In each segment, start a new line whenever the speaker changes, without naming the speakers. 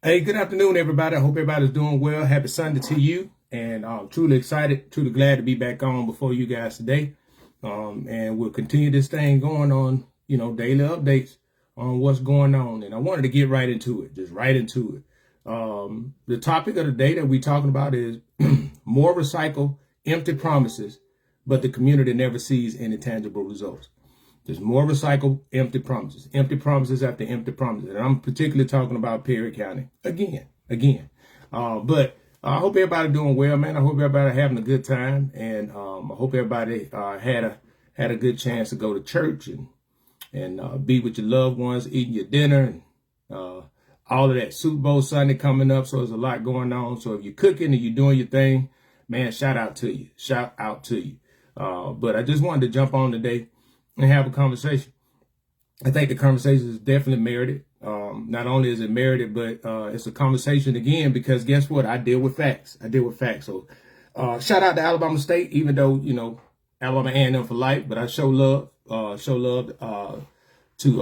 Hey, good afternoon, everybody. I hope everybody's doing well. Happy Sunday to you. And I'm truly excited, truly glad to be back on before you guys today. And we'll continue this thing going on, daily updates on what's going on. And I wanted to get right into it, just right into it. The topic of the day that we're talking about is more recycle empty promises, but the community never sees any tangible results. There's more recycled empty promises after empty promises. And I'm particularly talking about Perry County again. But I hope everybody doing well, man. I hope everybody having a good time. And I hope everybody had a good chance to go to church and be with your loved ones, eating your dinner and all of that. Super Bowl Sunday coming up. So there's a lot going on. So if you're cooking and you're doing your thing, man, shout out to you. But I just wanted to jump on today and have a conversation. I think the conversation is definitely merited. Not only is it merited, but it's a conversation again, because guess what? I deal with facts. So shout out to Alabama State, even though, Alabama A&M for life, but I show love to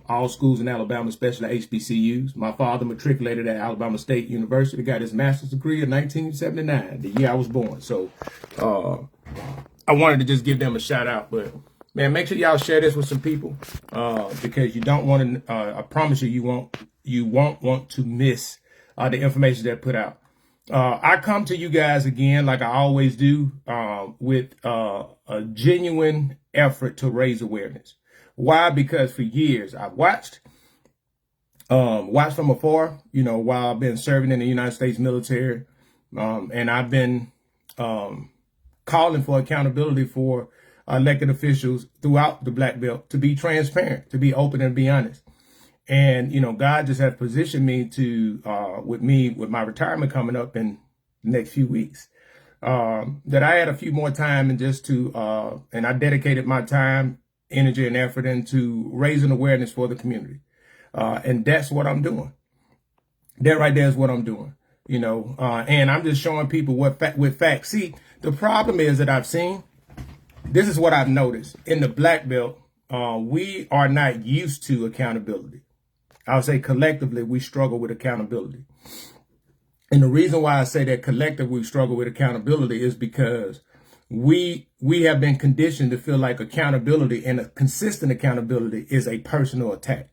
all schools in Alabama, especially HBCUs. My father matriculated at Alabama State University, got his master's degree in 1979, the year I was born. So I wanted to just give them a shout out, but man, make sure y'all share this with some people because you don't want to. I promise you, you won't want to miss the information they're put out. I come to you guys again, like I always do, with a genuine effort to raise awareness. Why? Because for years I've watched from afar. While I've been serving in the United States military, and I've been calling for accountability for elected officials throughout the Black Belt to be transparent, to be open and be honest. And, God just has positioned me to, with my retirement coming up in the next few weeks, that I had a few more time and and I dedicated my time, energy and effort into raising awareness for the community. And that's what I'm doing. That right there is what I'm doing, and I'm just showing people with facts. See, the problem is that I've seen, this is what I've noticed in the Black Belt. We are not used to accountability. I would say collectively, we struggle with accountability. And the reason why I say that collectively we struggle with accountability is because we have been conditioned to feel like accountability and a consistent accountability is a personal attack,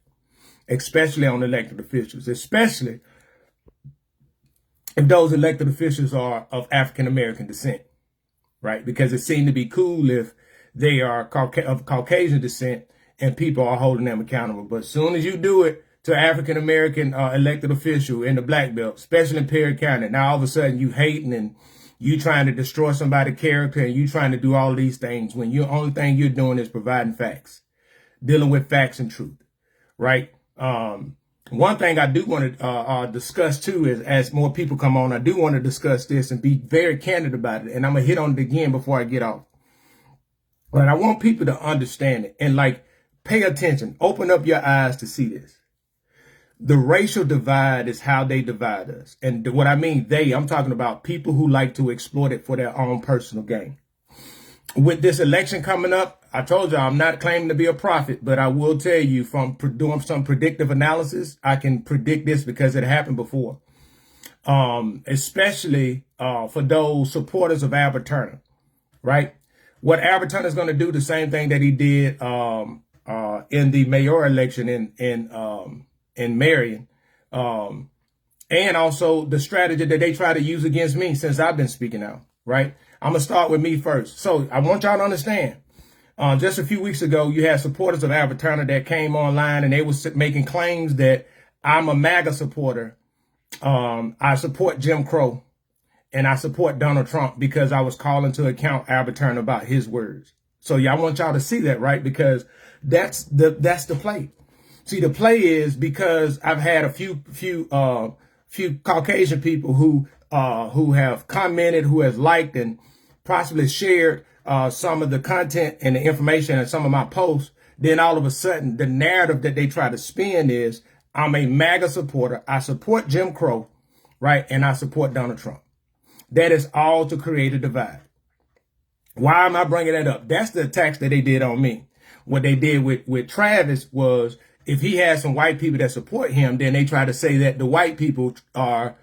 especially on elected officials, especially if those elected officials are of African-American descent. Right? Because it seemed to be cool if they are of Caucasian descent and people are holding them accountable. But as soon as you do it to African-American elected official in the Black Belt, especially in Perry County, now all of a sudden you hating and you trying to destroy somebody's character and you trying to do all of these things when the only thing you're doing is providing facts, dealing with facts and truth. Right? One thing I do want to discuss too is, as more people come on, I do want to discuss this and be very candid about it. And I'm going to hit on it again before I get off. But I want people to understand it and pay attention. Open up your eyes to see this. The racial divide is how they divide us. And what I mean, I'm talking about people who like to exploit it for their own personal gain. With this election coming up, I told you I'm not claiming to be a prophet, but I will tell you from doing some predictive analysis, I can predict this because it happened before. Especially for those supporters of Albert Turner, right? What Albert Turner is going to do the same thing that he did in the mayor election in Marion, and also the strategy that they try to use against me since I've been speaking out, right? I'm going to start with me first. So I want y'all to understand, just a few weeks ago, you had supporters of Albert Turner that came online and they were making claims that I'm a MAGA supporter. I support Jim Crow and I support Donald Trump because I was calling to account Albert Turner about his words. So I want y'all to see that, right? Because that's the play. See, the play is because I've had a few Caucasian people who have commented, who has liked and possibly shared some of the content and the information and some of my posts. Then all of a sudden, the narrative that they try to spin is I'm a MAGA supporter. I support Jim Crow, right? And I support Donald Trump. That is all to create a divide. Why am I bringing that up? That's the attacks that they did on me. What they did with Travis was if he has some white people that support him, then they try to say that the white people are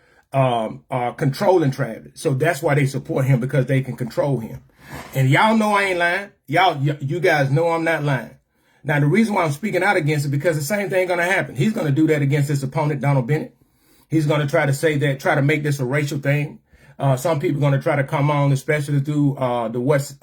controlling Travis. So that's why they support him, because they can control him. And y'all know I ain't lying. You guys know I'm not lying. Now, the reason why I'm speaking out against it, because the same thing going to happen. He's going to do that against his opponent, Donald Bennett. He's going to try to say that, try to make this a racial thing. Some people are going to try to come on, especially through what's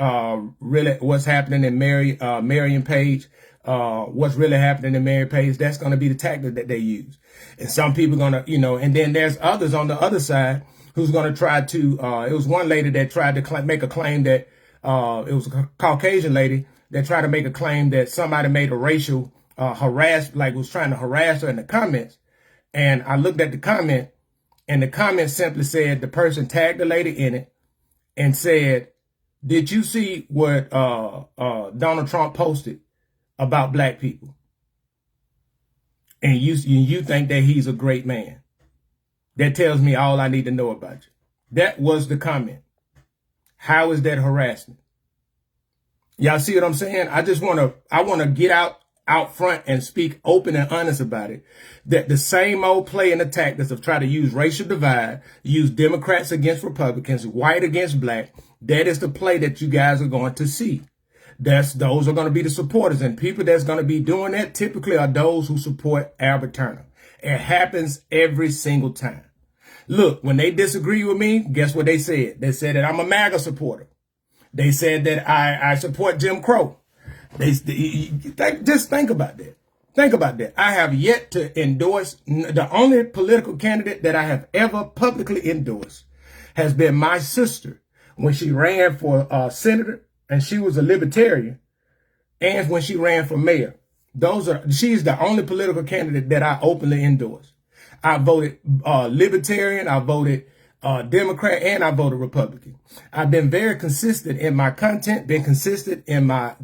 happening in Marion Page. What's really happening in Marion Page. That's going to be the tactic that they use. And some people are going to, and then there's others on the other side who's going to try to, it was one lady that tried to make a claim that, it was a Caucasian lady that tried to make a claim that somebody made a racial was trying to harass her in the comments. And I looked at the comment, and the comment simply said, the person tagged the lady in it and said, did you see what Donald Trump posted about black people? And you think that he's a great man. That tells me all I need to know about you. That was the comment. How is that harassment? Y'all see what I'm saying? I want to get out front and speak open and honest about it. That the same old play and the tactics of try to use racial divide, use Democrats against Republicans, white against black, that is the play that you guys are going to see. Those are going to be the supporters, and people that's going to be doing that typically are those who support Albert Turner. It happens every single time. Look, when they disagree with me, guess what they said? They said that I'm a MAGA supporter. They said that I support Jim Crow. Just think about that. Think about that. I have yet to endorse, the only political candidate that I have ever publicly endorsed has been my sister when she ran for senator, and she was a libertarian, and when she ran for mayor. She's the only political candidate that I openly endorse. I voted libertarian, I voted Democrat, and I voted Republican. I've been very consistent in my content, been consistent in my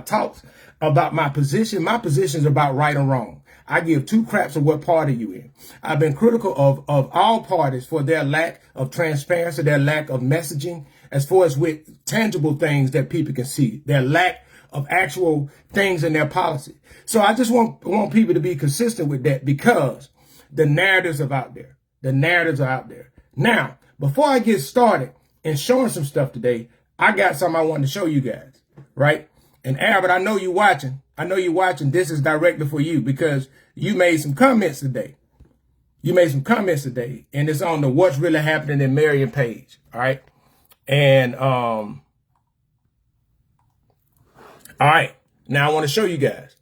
talks about my position. My position is about right or wrong. I give two craps of what party you in. I've been critical of all parties for their lack of transparency, their lack of messaging, as far as with tangible things that people can see, their lack of actual things in their policy. So I just want people to be consistent with that, because the narratives are out there. The narratives are out there. Now, before I get started and showing some stuff today, I got something I wanted to show you guys, right? And Albert, I know you're watching. I know you're watching. This is directly for you, because you made some comments today. You made some comments today, and it's on the What's Really Happening in Marion page, all right? And, all right, now I want to show you guys.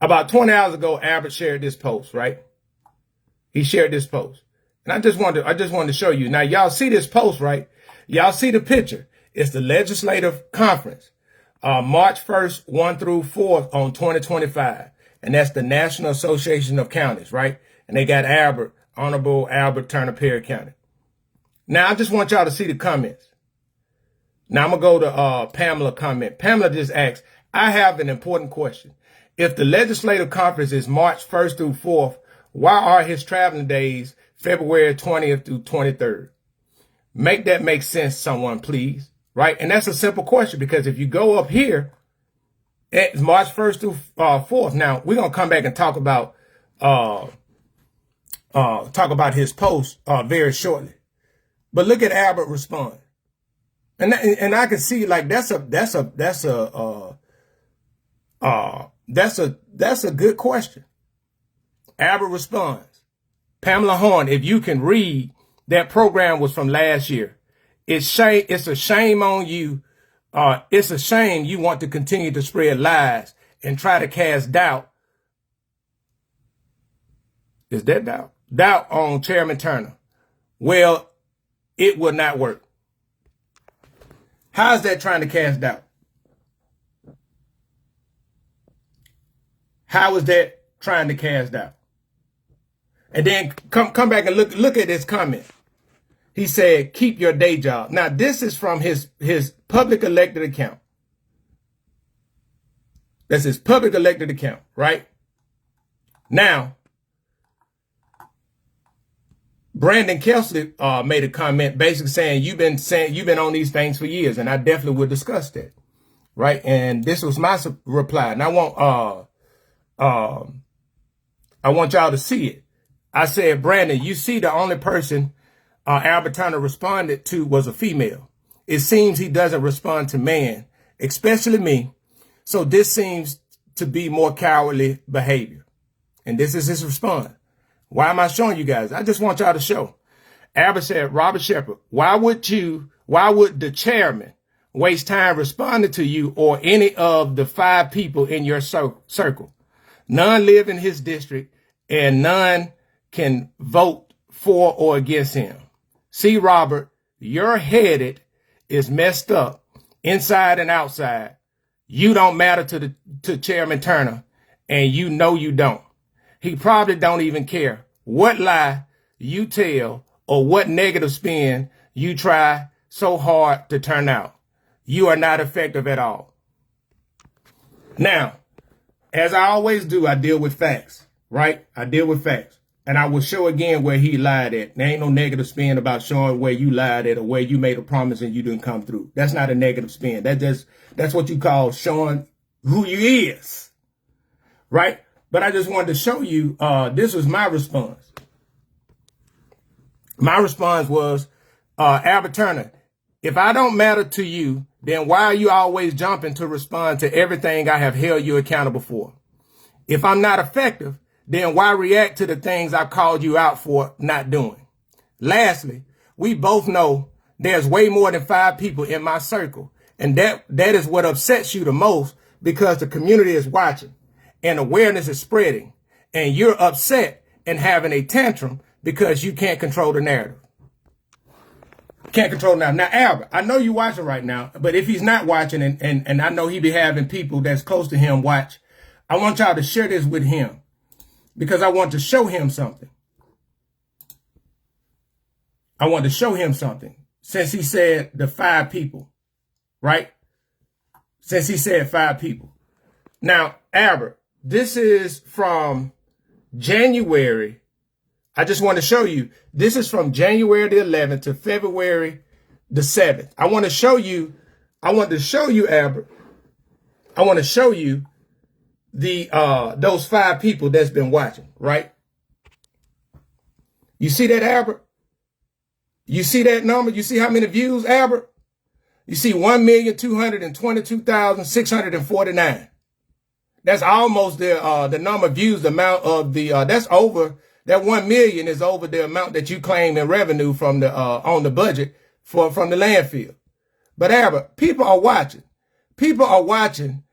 About 20 hours ago, Albert shared this post, right? He shared this post. And I just wanted to show you. Now, y'all see this post, right? Y'all see the picture. It's the legislative conference, March 1st, 1 through 4th on 2025. And that's the National Association of Counties, right? And they got Albert, Honorable Albert Turner Perry County. Now, I just want y'all to see the comments. Now, I'm going to go to Pamela comment. Pamela just asked, I have an important question. If the legislative conference is March 1st through 4th, why are his traveling days February 20th through 23rd? Make that make sense, someone, please. Right? And that's a simple question, because if you go up here, it's March 1st through 4th. Now, we're going to come back and talk about his post very shortly. But look at Albert respond. And I can see, like, that's a good question. Albert responds. Pamela Horn, if you can read, that program was from last year. It's a shame on you. It's a shame you want to continue to spread lies and try to cast doubt. Is that doubt? Doubt on Chairman Turner. Well, it would not work. How is that trying to cast doubt? How is that trying to cast doubt? And then come back and look at this comment. He said, keep your day job. Now, this is from his public elected account. That's his public elected account, right? Now, Brandon Kelsey made a comment basically saying you've been on these things for years, and I definitely would discuss that, right? And this was my reply. And I want I want y'all to see it. I said, Brandon, you see the only person Albert Turner responded to was a female. It seems he doesn't respond to man, especially me. So this seems to be more cowardly behavior. And this is his response. Why am I showing you guys? I just want y'all to show. Albert said, Robert Shepard, why would the chairman waste time responding to you or any of the 5 people in your circle? None live in his district and none can vote for or against him. See, Robert, your headed is messed up inside and outside. You don't matter to Chairman Turner, and you know you don't. He probably don't even care what lie you tell or what negative spin you try so hard to turn out. You are not effective at all. Now, as I always do, I deal with facts, right? I deal with facts. And I will show again where he lied at. There ain't no negative spin about showing where you lied at or where you made a promise and you didn't come through. That's not a negative spin. That's what you call showing who you is, right? But I just wanted to show you, this was my response. My response was, Albert Turner, if I don't matter to you, then why are you always jumping to respond to everything I have held you accountable for? If I'm not effective, then why react to the things I called you out for not doing? Lastly, we both know there's way more than 5 people in my circle. And that is what upsets you the most, because the community is watching and awareness is spreading. And you're upset and having a tantrum because you can't control the narrative. Can't control now. Now, Albert, I know you're watching right now, but if he's not watching and I know he be having people that's close to him watch, I want y'all to share this with him because I want to show him something. I want to show him something since he said the 5 people, right? Since he said 5 people. Now, Albert, this is from January. I just want to show you, this is from January the 11th to February the 7th. I want to show you, Albert, I want to show you those 5 people that's been watching, right? You see that, Albert? You see that number? You see how many views, Albert? You see 1,222,649. That's almost the number of views, the amount of that's over. That 1 million is over the amount that you claim in revenue from the on the budget from the landfill. But Albert, people are watching. People are watching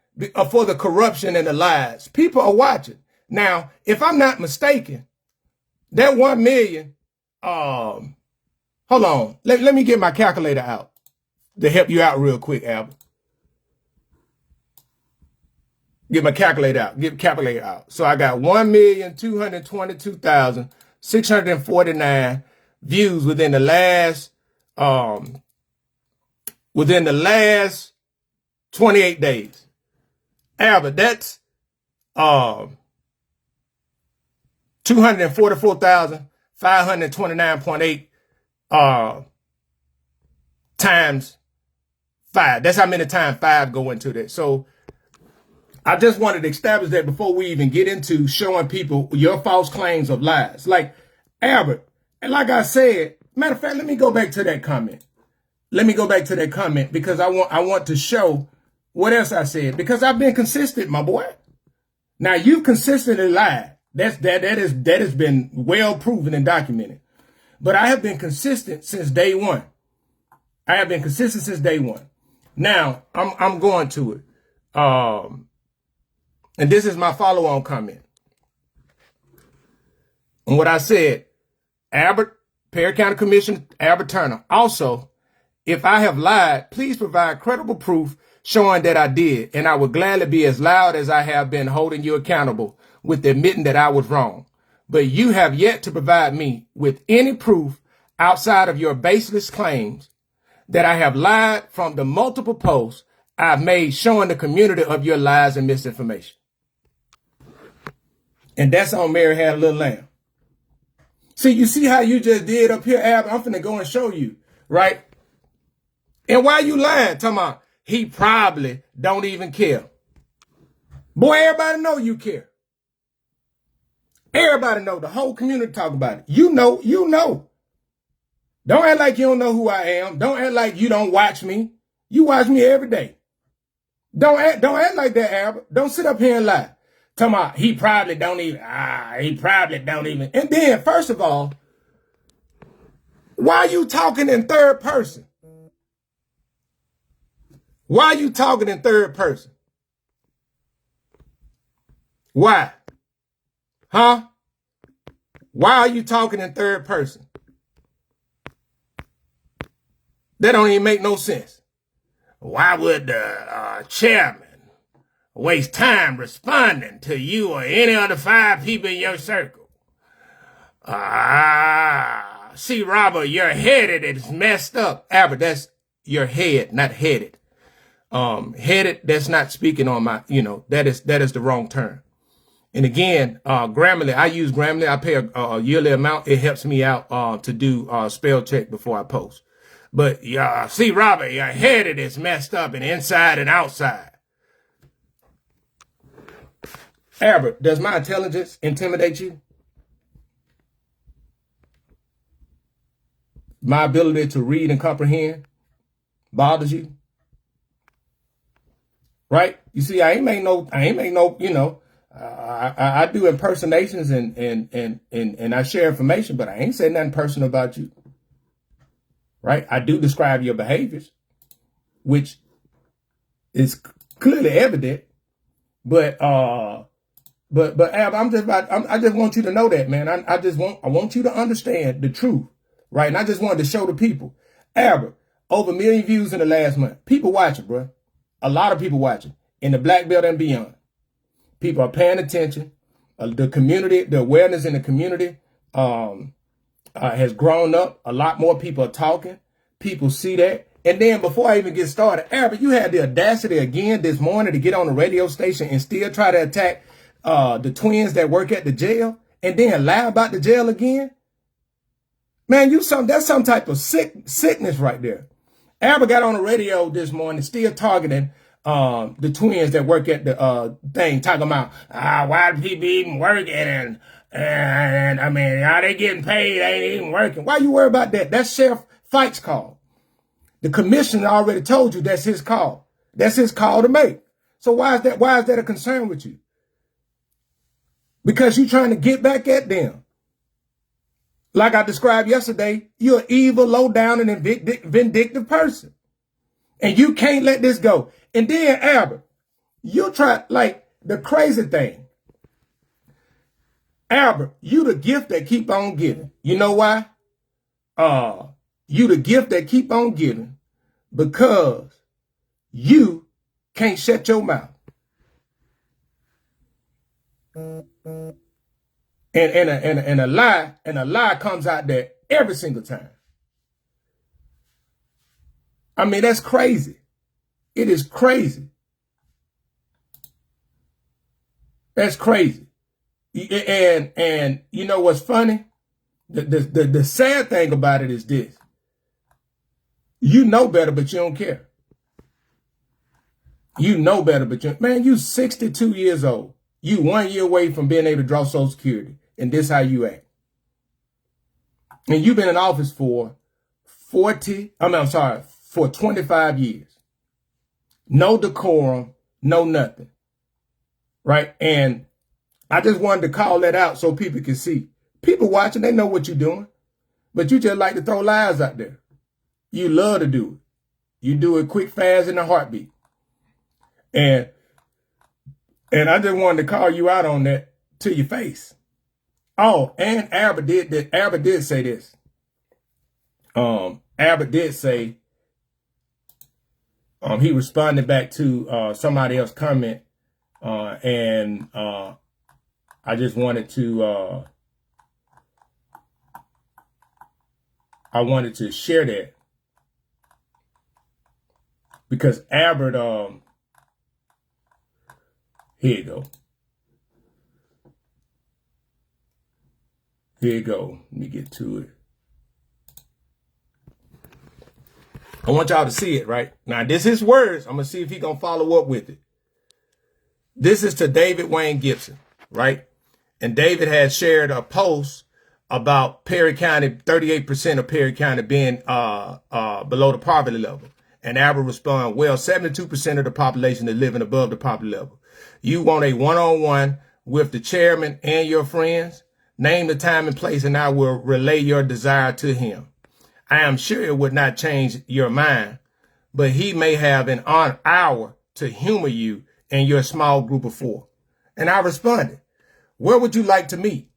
for the corruption and the lies. People are watching. Now, if I'm not mistaken, that 1 million. Hold on. Let me get my calculator out to help you out real quick, Albert. Get my calculator out. Get the calculator out. So I got 1,222,649 views within the last 28 days. Albert, that's 244,529.8 times 5. That's how many times 5 go into that. So I just wanted to establish that before we even get into showing people your false claims of lies. Like, Albert, and like I said, matter of fact, let me go back to that comment. Let me go back to that comment because I want to show what else I said, because I've been consistent, my boy. Now, you've consistently lied. That has been well proven and documented. But I have been consistent since day one. I have been consistent since day one. Now, I'm going to it. And this is my follow-on comment. And what I said, Perry County Commissioner Albert Turner. Also, if I have lied, please provide credible proof showing that I did. And I would gladly be as loud as I have been holding you accountable with admitting that I was wrong. But you have yet to provide me with any proof outside of your baseless claims that I have lied from the multiple posts I've made showing the community of your lies and misinformation. And that's on Mary Had a Little Lamb. See, you see how you just did up here, Ab? I'm finna go and show you, right? And why you lying? Talking about he probably don't even care. Boy, everybody know you care. Everybody know. The whole community talk about it. You know. Don't act like you don't know who I am. Don't act like you don't watch me. You watch me every day. Don't act like that, Albert. Don't sit up here and lie. Talking about he probably don't even. And then, first of all, why are you talking in third person? Why are you talking in third person? Why? Huh? Why are you talking in third person? That don't even make no sense. Why would the chairman waste time responding to you or any other 5 people in your circle? See, Robert, your headed is messed up. Albert, that's your head, not headed. Headed, that's not speaking on my, that is the wrong term. And again, Grammarly, I use Grammarly. I pay a yearly amount. It helps me out to do spell check before I post. But see, Robert, your headed is messed up and inside and outside. Albert, does my intelligence intimidate you? My ability to read and comprehend bothers you? Right? You see, I ain't make no, I do impersonations and I share information, but I ain't saying nothing personal about you. Right? I do describe your behaviors, which is clearly evident. But Ab, I just want you to know that, man. I want you to understand the truth, right? And I just wanted to show the people. Albert, over 1 million views in the last month. People watching, bro. A lot of people watching in the black belt and beyond. People are paying attention. The community, the awareness in the community has grown up. A lot more people are talking. People see that. And then before I even get started, Albert, you had the audacity again this morning to get on the radio station and still try to attack the twins that work at the jail and then lie about the jail again. Man, that's some type of sickness right there. Albert got on the radio this morning still targeting the twins that work at the thing, talking about why do people even working and I mean, are they getting paid? They ain't even working. Why you worry about that? That's Sheriff Fike's call. The commissioner already told you that's his call. That's his call to make. So why is that a concern with you? Because you're trying to get back at them. Like I described yesterday, you're an evil, low down, and vindictive person. And you can't let this go. And then, Albert, you try, like, the crazy thing. Albert, you the gift that keep on giving. You know why? You the gift that keep on giving because you can't shut your mouth. And a lie comes out there every single time. I mean, that's crazy. It is crazy. That's crazy. And you know what's funny? The sad thing about it is this. You know better, but you don't care. You know better, but you 62 years old. You 1 year away from being able to draw Social Security. And this how you act. And you've been in office for 25 years. No decorum, no nothing. Right? And I just wanted to call that out so people can see. People watching, they know what you're doing. But you just like to throw lies out there. You love to do it. You do it quick, fast, in a heartbeat. And I just wanted to call you out on that to your face. Oh, and Albert did say this. Albert did say he responded back to somebody else's comment, and I just wanted to share that because Albert here you go. Here you go. Let me get to it. I want y'all to see it, right? Now, this is words. I'm going to see if he's going to follow up with it. This is to David Wayne Gibson, right? And David had shared a post about Perry County, 38% of Perry County being below the poverty level. And Albert responded, well, 72% of the population is living above the poverty level. You want a one-on-one with the chairman and your friends? Name the time and place, and I will relay your desire to him. I am sure it would not change your mind, but he may have an hour to humor you and your small group of 4. And I responded, where would you like to meet?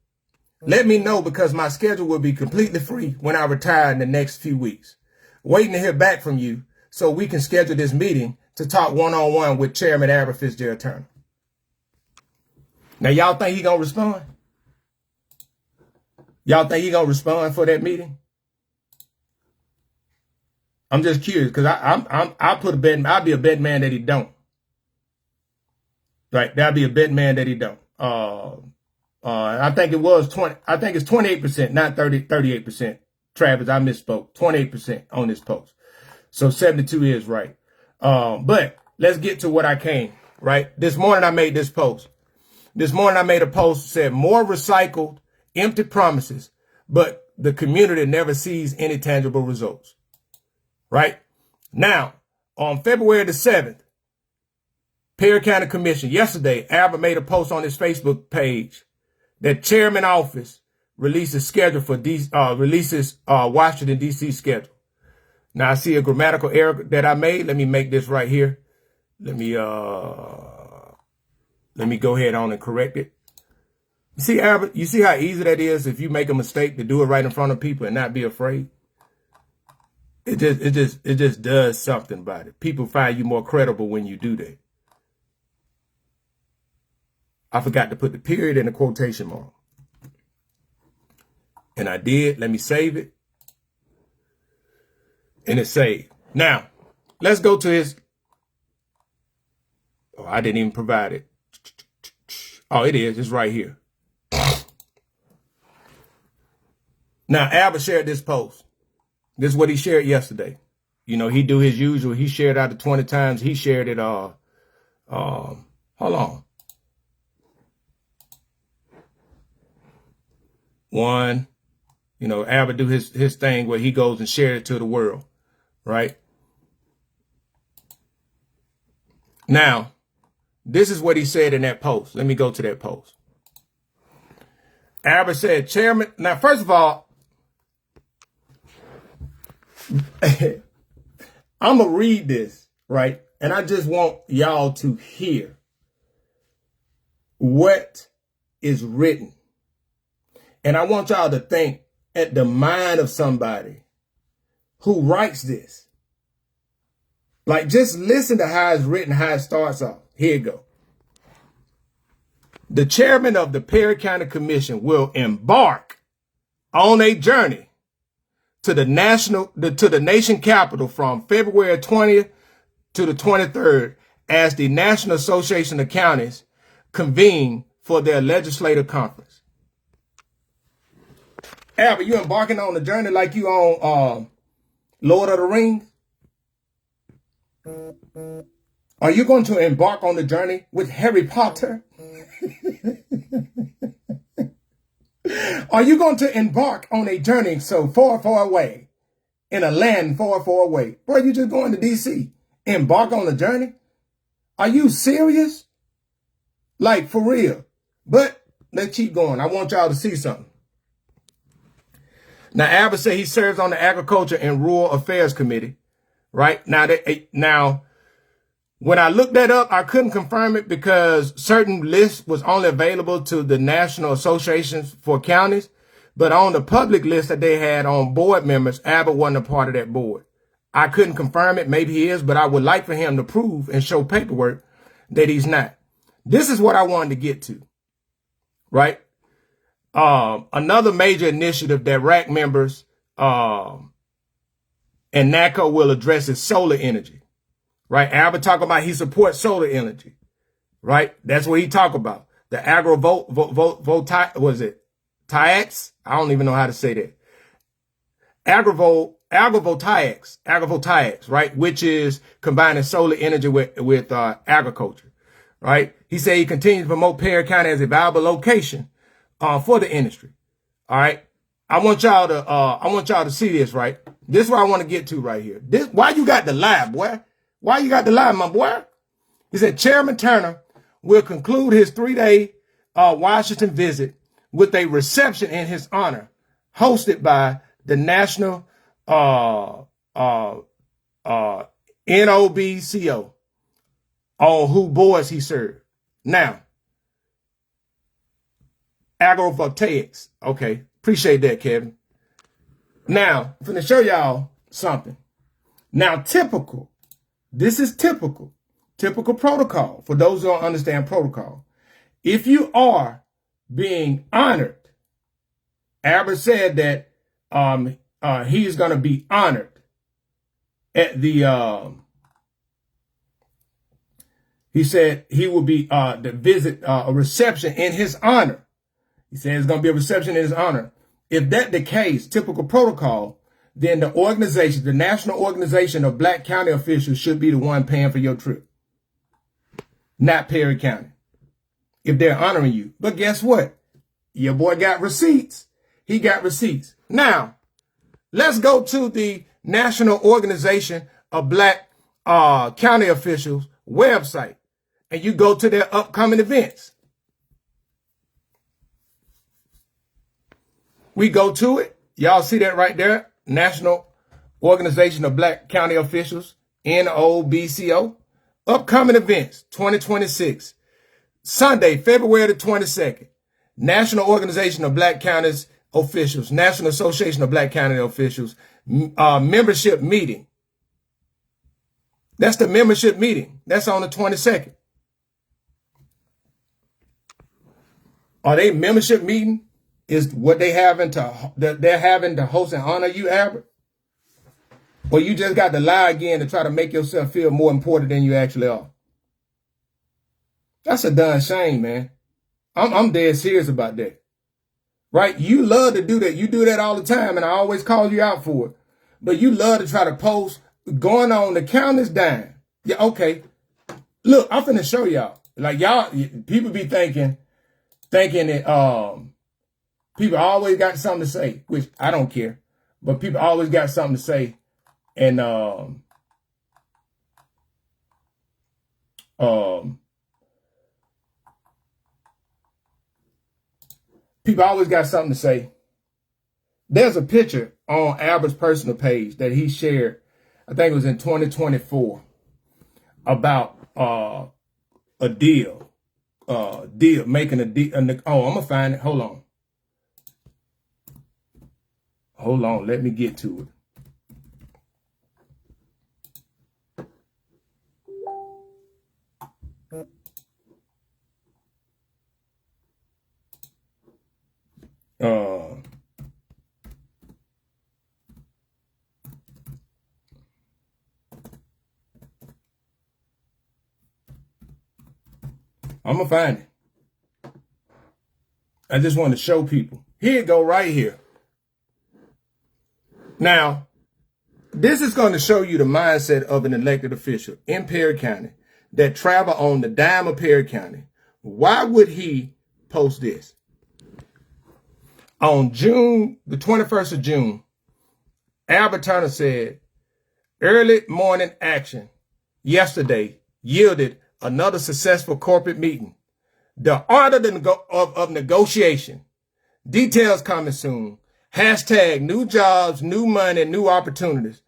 Let me know, because my schedule will be completely free when I retire in the next few weeks. Waiting to hear back from you so we can schedule this meeting to talk one-on-one with Chairman Albert Fitzgerald Turner. Now, y'all think he gonna respond? Y'all think he gonna respond for that meeting? I'm just curious, because I put a bet. I'll be a bet man that he don't. Right, that'll be a bet man that he don't. I think it was 20. I think it's 28%, not 38%. Travis, I misspoke. 28% on this post. So 72 is right. But let's get to what I came. Right, this morning I made this post. This morning I made a post that said more recycled, empty promises, but the community never sees any tangible results. Right now, on February the 7th, Perry County Commission, yesterday, Albert made a post on his Facebook page that chairman office releases schedule for Washington, D.C. schedule. Now, I see a grammatical error that I made. Let me make this right here. Let me go ahead on and correct it. You see, Albert, you see how easy that is if you make a mistake to do it right in front of people and not be afraid? It just does something about it. People find you more credible when you do that. I forgot to put the period in the quotation mark. And I did. Let me save it. And it's saved. Now, let's go to his. Oh, I didn't even provide it. Oh, it is. It's right here. Now, Albert shared this post. This is what he shared yesterday. You know, he do his usual. He shared out of 20 times. He shared it. Hold on. 1. You know, Albert do his thing where he goes and shares it to the world. Right. Now, this is what he said in that post. Let me go to that post. Albert said, Chairman. Now, first of all, I'm going to read this, right? And I just want y'all to hear what is written. And I want y'all to think at the mind of somebody who writes this. Like, just listen to how it's written, how it starts off. Here you go. The chairman of the Perry County Commission will embark on a journey to the nation capital from February 20th to the 23rd as the National Association of Counties convene for their legislative conference. Albert, you embarking on the journey like you on Lord of the Rings? Are you going to embark on the journey with Harry Potter? Are you going to embark on a journey so far, far away in a land far, far away? Boy, you just going to D.C. Embark on a journey? Are you serious? Like, for real? But let's keep going. I want y'all to see something. Now, Albert said he serves on the Agriculture and Rural Affairs Committee, right? Now, when I looked that up, I couldn't confirm it because certain lists was only available to the National Associations for Counties. But on the public list that they had on board members, Albert wasn't a part of that board. I couldn't confirm it. Maybe he is, but I would like for him to prove and show paperwork that he's not. This is what I wanted to get to, right? Another major initiative that RAC members and NACO will address is solar energy. Right, Albert talk about he supports solar energy, right? That's what he talk about. The agrivoltaics. I don't even know how to say that. Agrivoltaics, right? Which is combining solar energy with agriculture, right? He said he continues to promote Perry County as a viable location for the industry. All right. I want y'all to see this, right? This is what I want to get to right here. Why you got the lie, boy? Why you got the lie, my boy? He said Chairman Turner will conclude his 3-day Washington visit with a reception in his honor, hosted by the National NOBCO, on whose boards he served. Now, agrivoltaics. Okay, appreciate that, Kevin. Now, I'm going to show y'all something. Now, this is typical protocol. For those who don't understand protocol, if you are being honored, Albert said that he is going to be honored at the he said he will be the visit a reception in his honor. He said it's going to be a reception in his honor. If that's the case, typical protocol, then the organization, the National Organization of Black County Officials, should be the one paying for your trip, not Perry County, if they're honoring you. But guess what? Your boy got receipts. He got receipts. Now, let's go to the National Organization of Black County Officials website, and you go to their upcoming events. We go to it. Y'all see that right there? National Organization of Black County Officials, NOBCO. Upcoming events, 2026. Sunday, February the 22nd. National Organization of Black Counties Officials, National Association of Black County Officials, membership meeting. That's the membership meeting. That's on the 22nd. Are they membership meeting? Is what they're having to host and honor you, Albert? Or you just got to lie again to try to make yourself feel more important than you actually are? That's a darn shame, man. I'm dead serious about that. Right? You love to do that. You do that all the time, and I always call you out for it. But you love to try to post going on the countless dime. Yeah, okay. Look, I'm finna show y'all. Like y'all, people be thinking that people always got something to say, which I don't care. But people always got something to say. And people always got something to say. There's a picture on Albert's personal page that he shared, I think it was in 2024, about a deal, making a deal. Oh, I'm gonna find it. Hold on. Let me get to it. I'm gonna find it. I just want to show people. Here it go right here. Now, this is going to show you the mindset of an elected official in Perry County that travel on the dime of Perry County. Why would he post this? On June, the 21st of June, Albert Turner said, early morning action yesterday yielded another successful corporate meeting. The art of negotiation. Details coming soon. Hashtag new jobs, new money, new opportunities.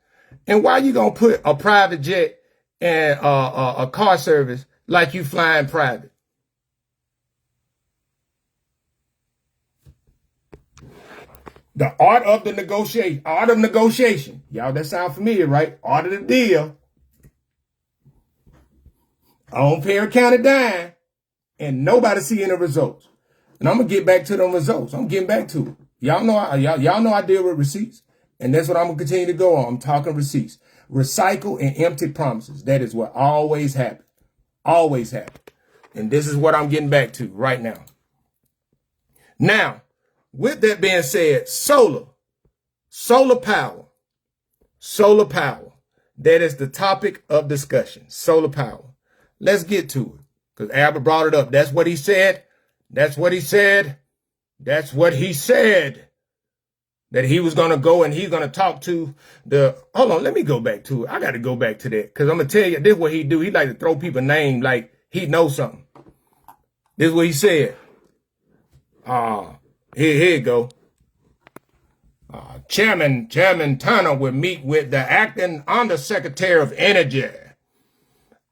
And why you gonna put a private jet and a car service like you flying private? The art of the negotiation. Art of negotiation. Y'all, that sound familiar, right? Art of the deal. On Perry County dime, and nobody seeing the results. And I'm gonna get back to them results. I'm getting back to it. Y'all know I deal with receipts, and that's what I'm gonna continue to go on. I'm talking receipts. Recycle and empty promises. That is what always happens. Always happens. And this is what I'm getting back to right now. Now, with that being said, solar power. That is the topic of discussion. Solar power. Let's get to it. Because Albert brought it up. That's what he said. That's what he said. That he was going to go and he's going to talk to the, hold on, let me go back to it. I got to go back to that because I'm going to tell you, this is what he do. He like to throw people name like he knows something. This is what he said. Here you go. Chairman Turner will meet with the acting Undersecretary of Energy,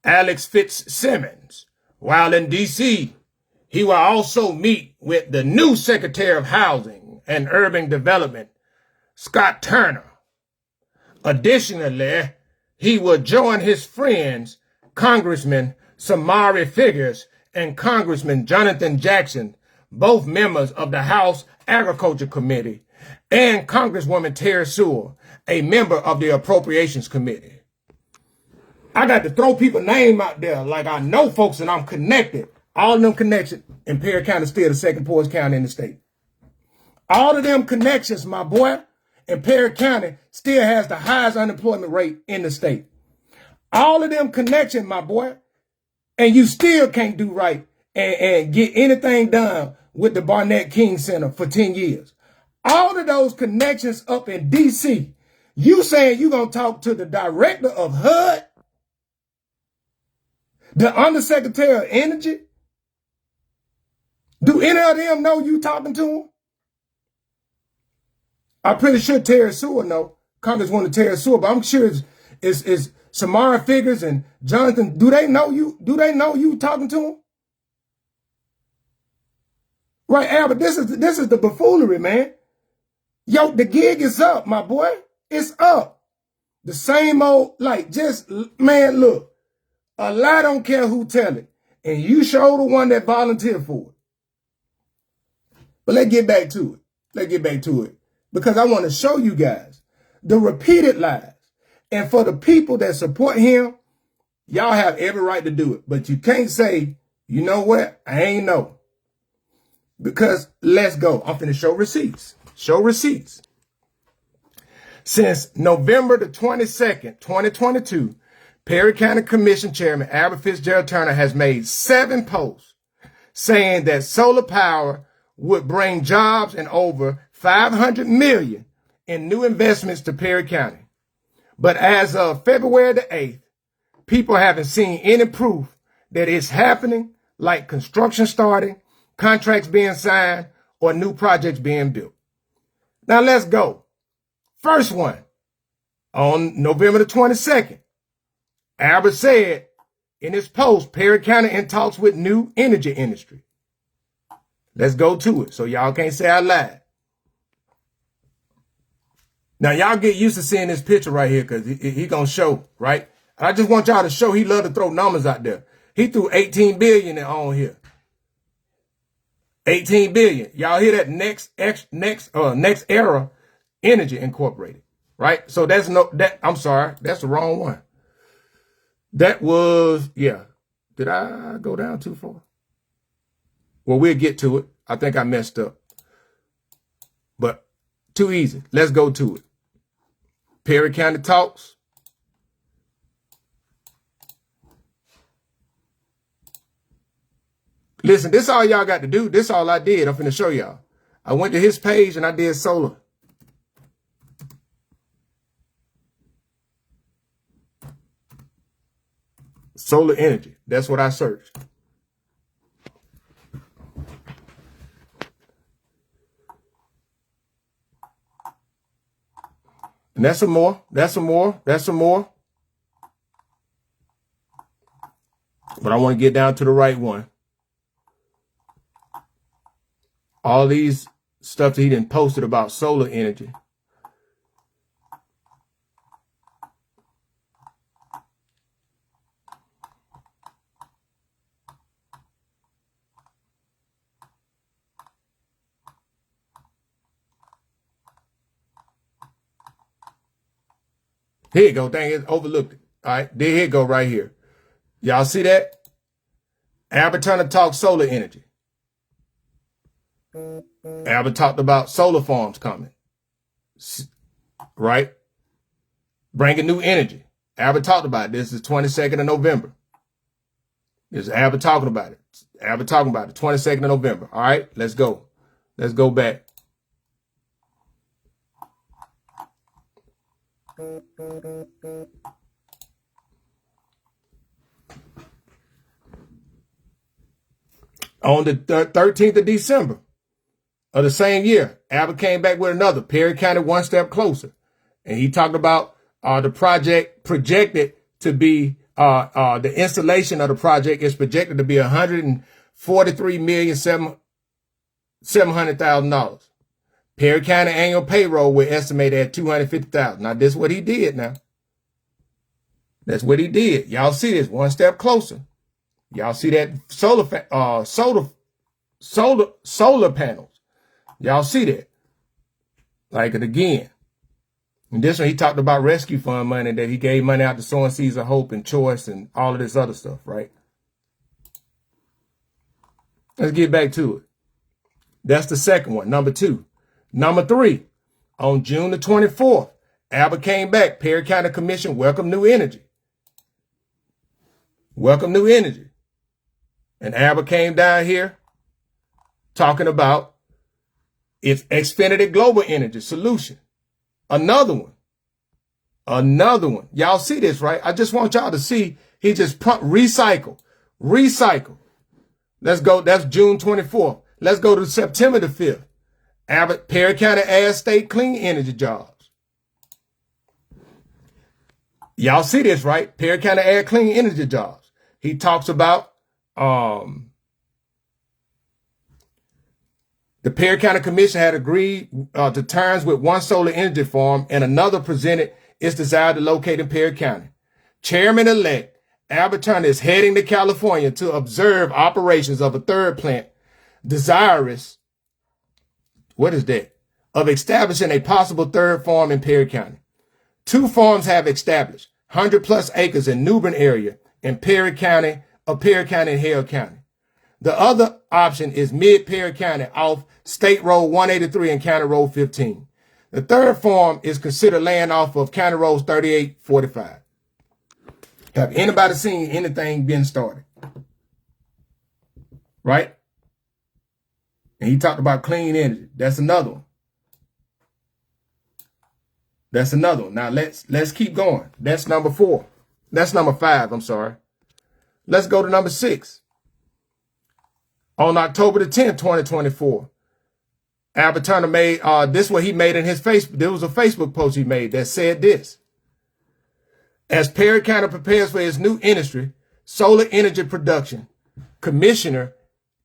Alex Fitzsimmons. While in D.C., he will also meet with the new Secretary of Housing and Urban Development, Scott Turner. Additionally, he will join his friends, Congressman Samari Figures and Congressman Jonathan Jackson, both members of the House Agriculture Committee, and Congresswoman Terry Sewell, a member of the Appropriations Committee. I got to throw people's name out there like I know folks and I'm connected. All of them connections in Perry County still the second poorest county in the state. All of them connections, my boy, in Perry County still has the highest unemployment rate in the state. All of them connections, my boy, and you still can't do right and get anything done with the Barnett King Center for 10 years. All of those connections up in D.C., you saying you going to talk to the director of HUD, the Undersecretary of Energy? Do any of them know you talking to them? I'm pretty sure Terry Sewell know. Congresswoman Terry Sewell, but I'm sure it's Samara Figures and Jonathan. Do they know you? Do they know you talking to them? Right, Albert, this is the buffoonery, man. Yo, the gig is up, my boy. It's up. The same old, like, just, man, look. A lie don't care who tell it. And you show the one that volunteered for it. But let's get back to it. Let's get back to it. Because I want to show you guys the repeated lies. And for the people that support him, y'all have every right to do it. But you can't say, you know what? I ain't know. Because let's go. I'm finna show receipts. Show receipts. Since November the 22nd, 2022, Perry County Commission Chairman Albert Fitzgerald Turner has made 7 posts saying that solar power would bring jobs and over $500 million in new investments to Perry County. But as of February the 8th, people haven't seen any proof that it's happening, like construction starting, contracts being signed, or new projects being built. Now let's go. First one, on November the 22nd, Albert said in his post, Perry County in talks with new energy industry. Let's go to it so y'all can't say I lied. Now y'all get used to seeing this picture right here because he gonna show, right? I just want y'all to show he love to throw numbers out there. He threw 18 billion on here. 18 billion. Y'all hear that? Next Era Energy Incorporated, right? So I'm sorry, that's the wrong one. That was, yeah. Did I go down too far? Well, we'll get to it. I think I messed up. But too easy. Let's go to it. Perry County talks. Listen, this all y'all got to do. This all I did. I'm finna show y'all. I went to his page and I did solar. Solar energy. That's what I searched. And that's some more. That's some more. That's some more. But I want to get down to the right one. All these stuff that he done posted about solar energy. Here you go. Dang it, overlooked it. All right, there you go right here. Y'all see that? Albert Turner talks solar energy. Albert talked about solar farms coming. Right? Bringing new energy. Albert talked about it. This is 22nd of November. This is Albert talking about it. Albert talking about it. 22nd of November. All right, let's go. Let's go back. On the 13th of December of the same year, Abbott came back with another Perry County One Step Closer. And he talked about the project projected to be, the installation of the project is projected to be $143,700,000. Perry County annual payroll we're estimated at $250,000. Now, this is what he did now. That's what he did. Y'all see this one step closer. Y'all see that solar panels. Y'all see that. Like it again. And this one, he talked about rescue fund money, that he gave money out to Sowing Seeds of Hope and Choice and all of this other stuff, right? Let's get back to it. That's the second one, number 2. Number 3, on June the 24th, Abbott came back. Perry County Commission welcomed new energy. Welcome new energy. And Abbott came down here talking about its Xfinity Global Energy Solution. Another one. Y'all see this, right? I just want y'all to see. He just recycle. Let's go. That's June 24th. Let's go to September the 5th. Abbott, Perry County adds state clean energy jobs. Y'all see this, right? Perry County add clean energy jobs. He talks about the Perry County Commission had agreed to terms with one solar energy farm, and another presented its desire to locate in Perry County. Chairman-elect Albert Turner is heading to California to observe operations of a third plant, desirous, what is that? Of establishing a possible third farm in Perry County. 2 farms have established, 100+ acres in New Bern area in Perry County and Hale County. The other option is mid-Perry County off State Road 183 and County Road 15. The third farm is considered laying off of County Road 3845. Have anybody seen anything been started? Right? And he talked about clean energy. That's another one. Now let's keep going. That's number 4. That's number 5, I'm sorry. Let's go to number 6. On October the 10th, 2024, Albert Turner made, this is what he made in his Facebook. There was a Facebook post he made that said this. As Perry County prepares for its new industry, solar energy production, Commissioner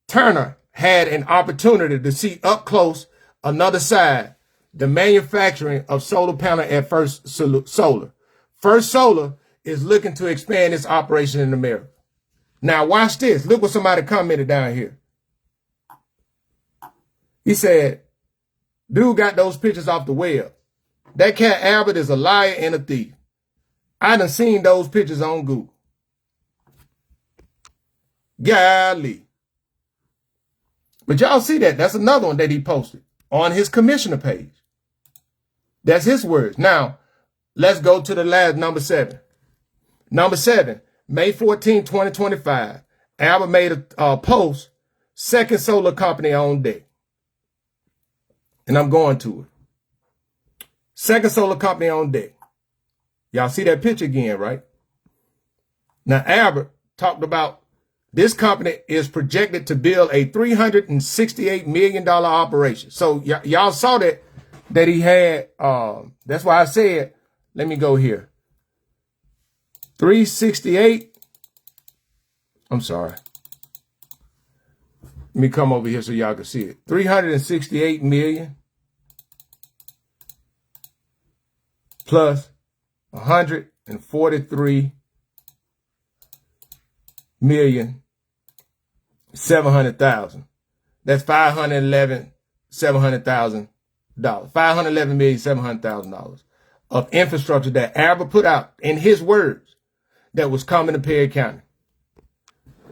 Turner had an opportunity to see up close another side, the manufacturing of solar panel at First Solar. First Solar is looking to expand its operation in America. Now watch this. Look what somebody commented down here. He said, dude got those pictures off the web. That cat Albert is a liar and a thief. I done seen those pictures on Google. Golly. But y'all see that. That's another one that he posted on his commissioner page. That's his words. Now, let's go to the last, number 7. Number 7, May 14, 2025. Albert made a post, second solar company on deck. And I'm going to it. Second solar company on deck. Y'all see that picture again, right? Now, Albert talked about this company is projected to build a $368 million operation. So y'all saw that he had, that's why I said, let me go here. 368. I'm sorry. Let me come over here so y'all can see it. 368 million plus 143 million 700,000. That's $511,700,000. $511,700,000 of infrastructure that Albert put out, in his words, that was coming to Perry County.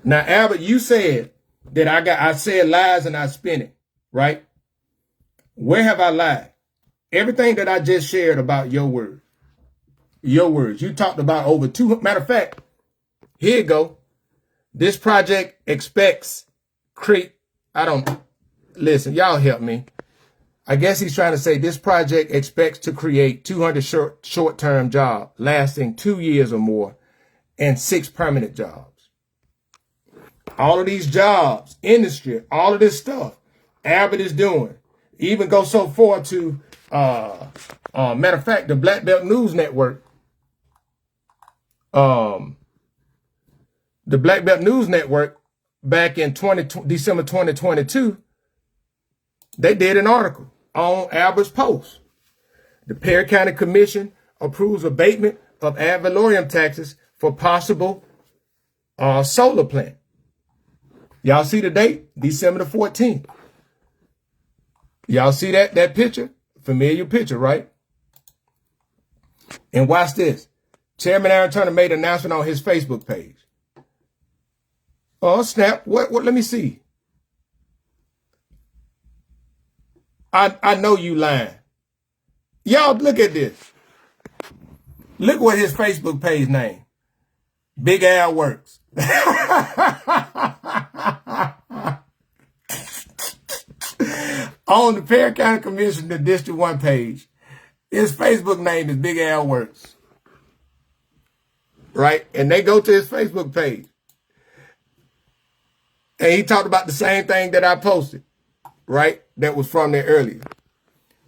Now, Albert, you said that I said lies and I spin it, right? Where have I lied? Everything that I just shared about your words. You talked about over 200. Matter of fact, here you go. This project expects listen, y'all help me. I guess he's trying to say this project expects to create 200 short-term jobs lasting 2 years or more and 6 permanent jobs. All of these jobs, industry, all of this stuff, Abbott is doing. Even go so far to, matter of fact, the Black Belt News Network, the Black Belt News Network back in December 2022, they did an article on Abbott's post. The Perry County Commission approves abatement of ad valorem taxes for possible solar plant. Y'all see the date? December the 14th. Y'all see that picture? Familiar picture, right? And watch this. Chairman Aaron Turner made an announcement on his Facebook page. Oh, snap. What? Let me see. I know you lying. Y'all, look at this. Look what his Facebook page name. Big Al Works. On the Perry County Commission, the District 1 page, his Facebook name is Big Al Works. Right? And they go to his Facebook page. And he talked about the same thing that I posted. Right? That was from there earlier.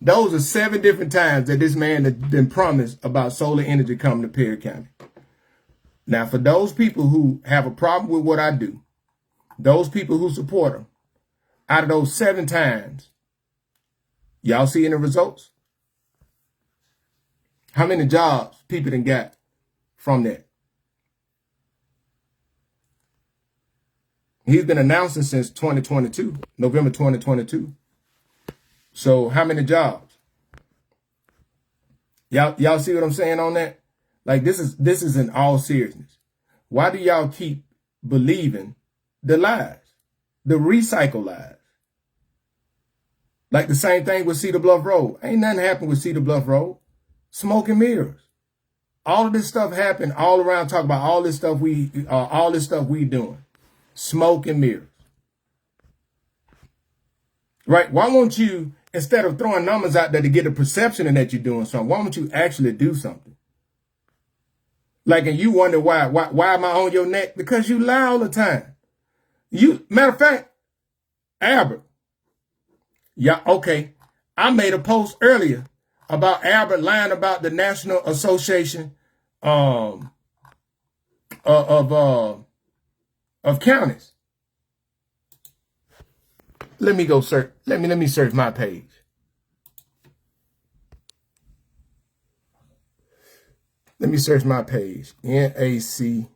Those are 7 different times that this man has been promised about solar energy coming to Perry County. Now, for those people who have a problem with what I do, those people who support him, out of those 7 times, y'all seeing the results? How many jobs people done got from that? He's been announcing since 2022, November 2022. So how many jobs? Y'all see what I'm saying on that? Like this is in all seriousness. Why do y'all keep believing the lies, the recycle lies? Like the same thing with Cedar Bluff Road. Ain't nothing happened with Cedar Bluff Road. Smoke and mirrors. All of this stuff happened all around. Talk about all this stuff we doing. Smoke and mirrors. Right? Why won't you, instead of throwing numbers out there to get a perception that you're doing something, why won't you actually do something? Like, and you wonder why am I on your neck? Because you lie all the time. Matter of fact, Albert. Yeah, okay. I made a post earlier about Albert lying about the National Association of Counties. Let me go search. Let me search my page. Let me search my page. NACO.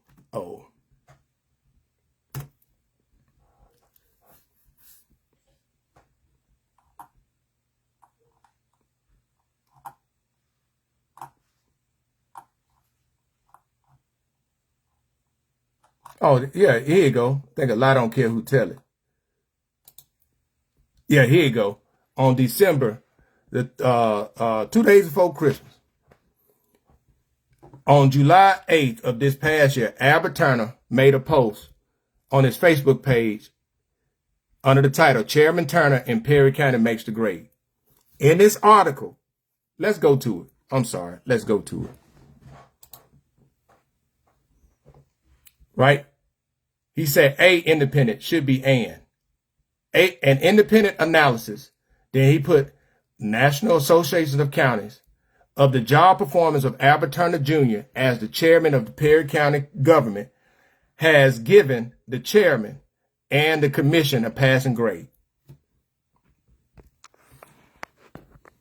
Oh, yeah, here you go. I think a lot don't care who tell it. Yeah, here you go. On December, 2 days before Christmas. On July 8th of this past year, Albert Turner made a post on his Facebook page under the title, Chairman Turner in Perry County Makes the Grade. In this article, let's go to it. I'm sorry. Let's go to it. Right? He said A, independent, should be an independent analysis. Then he put National Association of Counties of the job performance of Albert Turner Jr. as the chairman of the Perry County government has given the chairman and the commission a passing grade.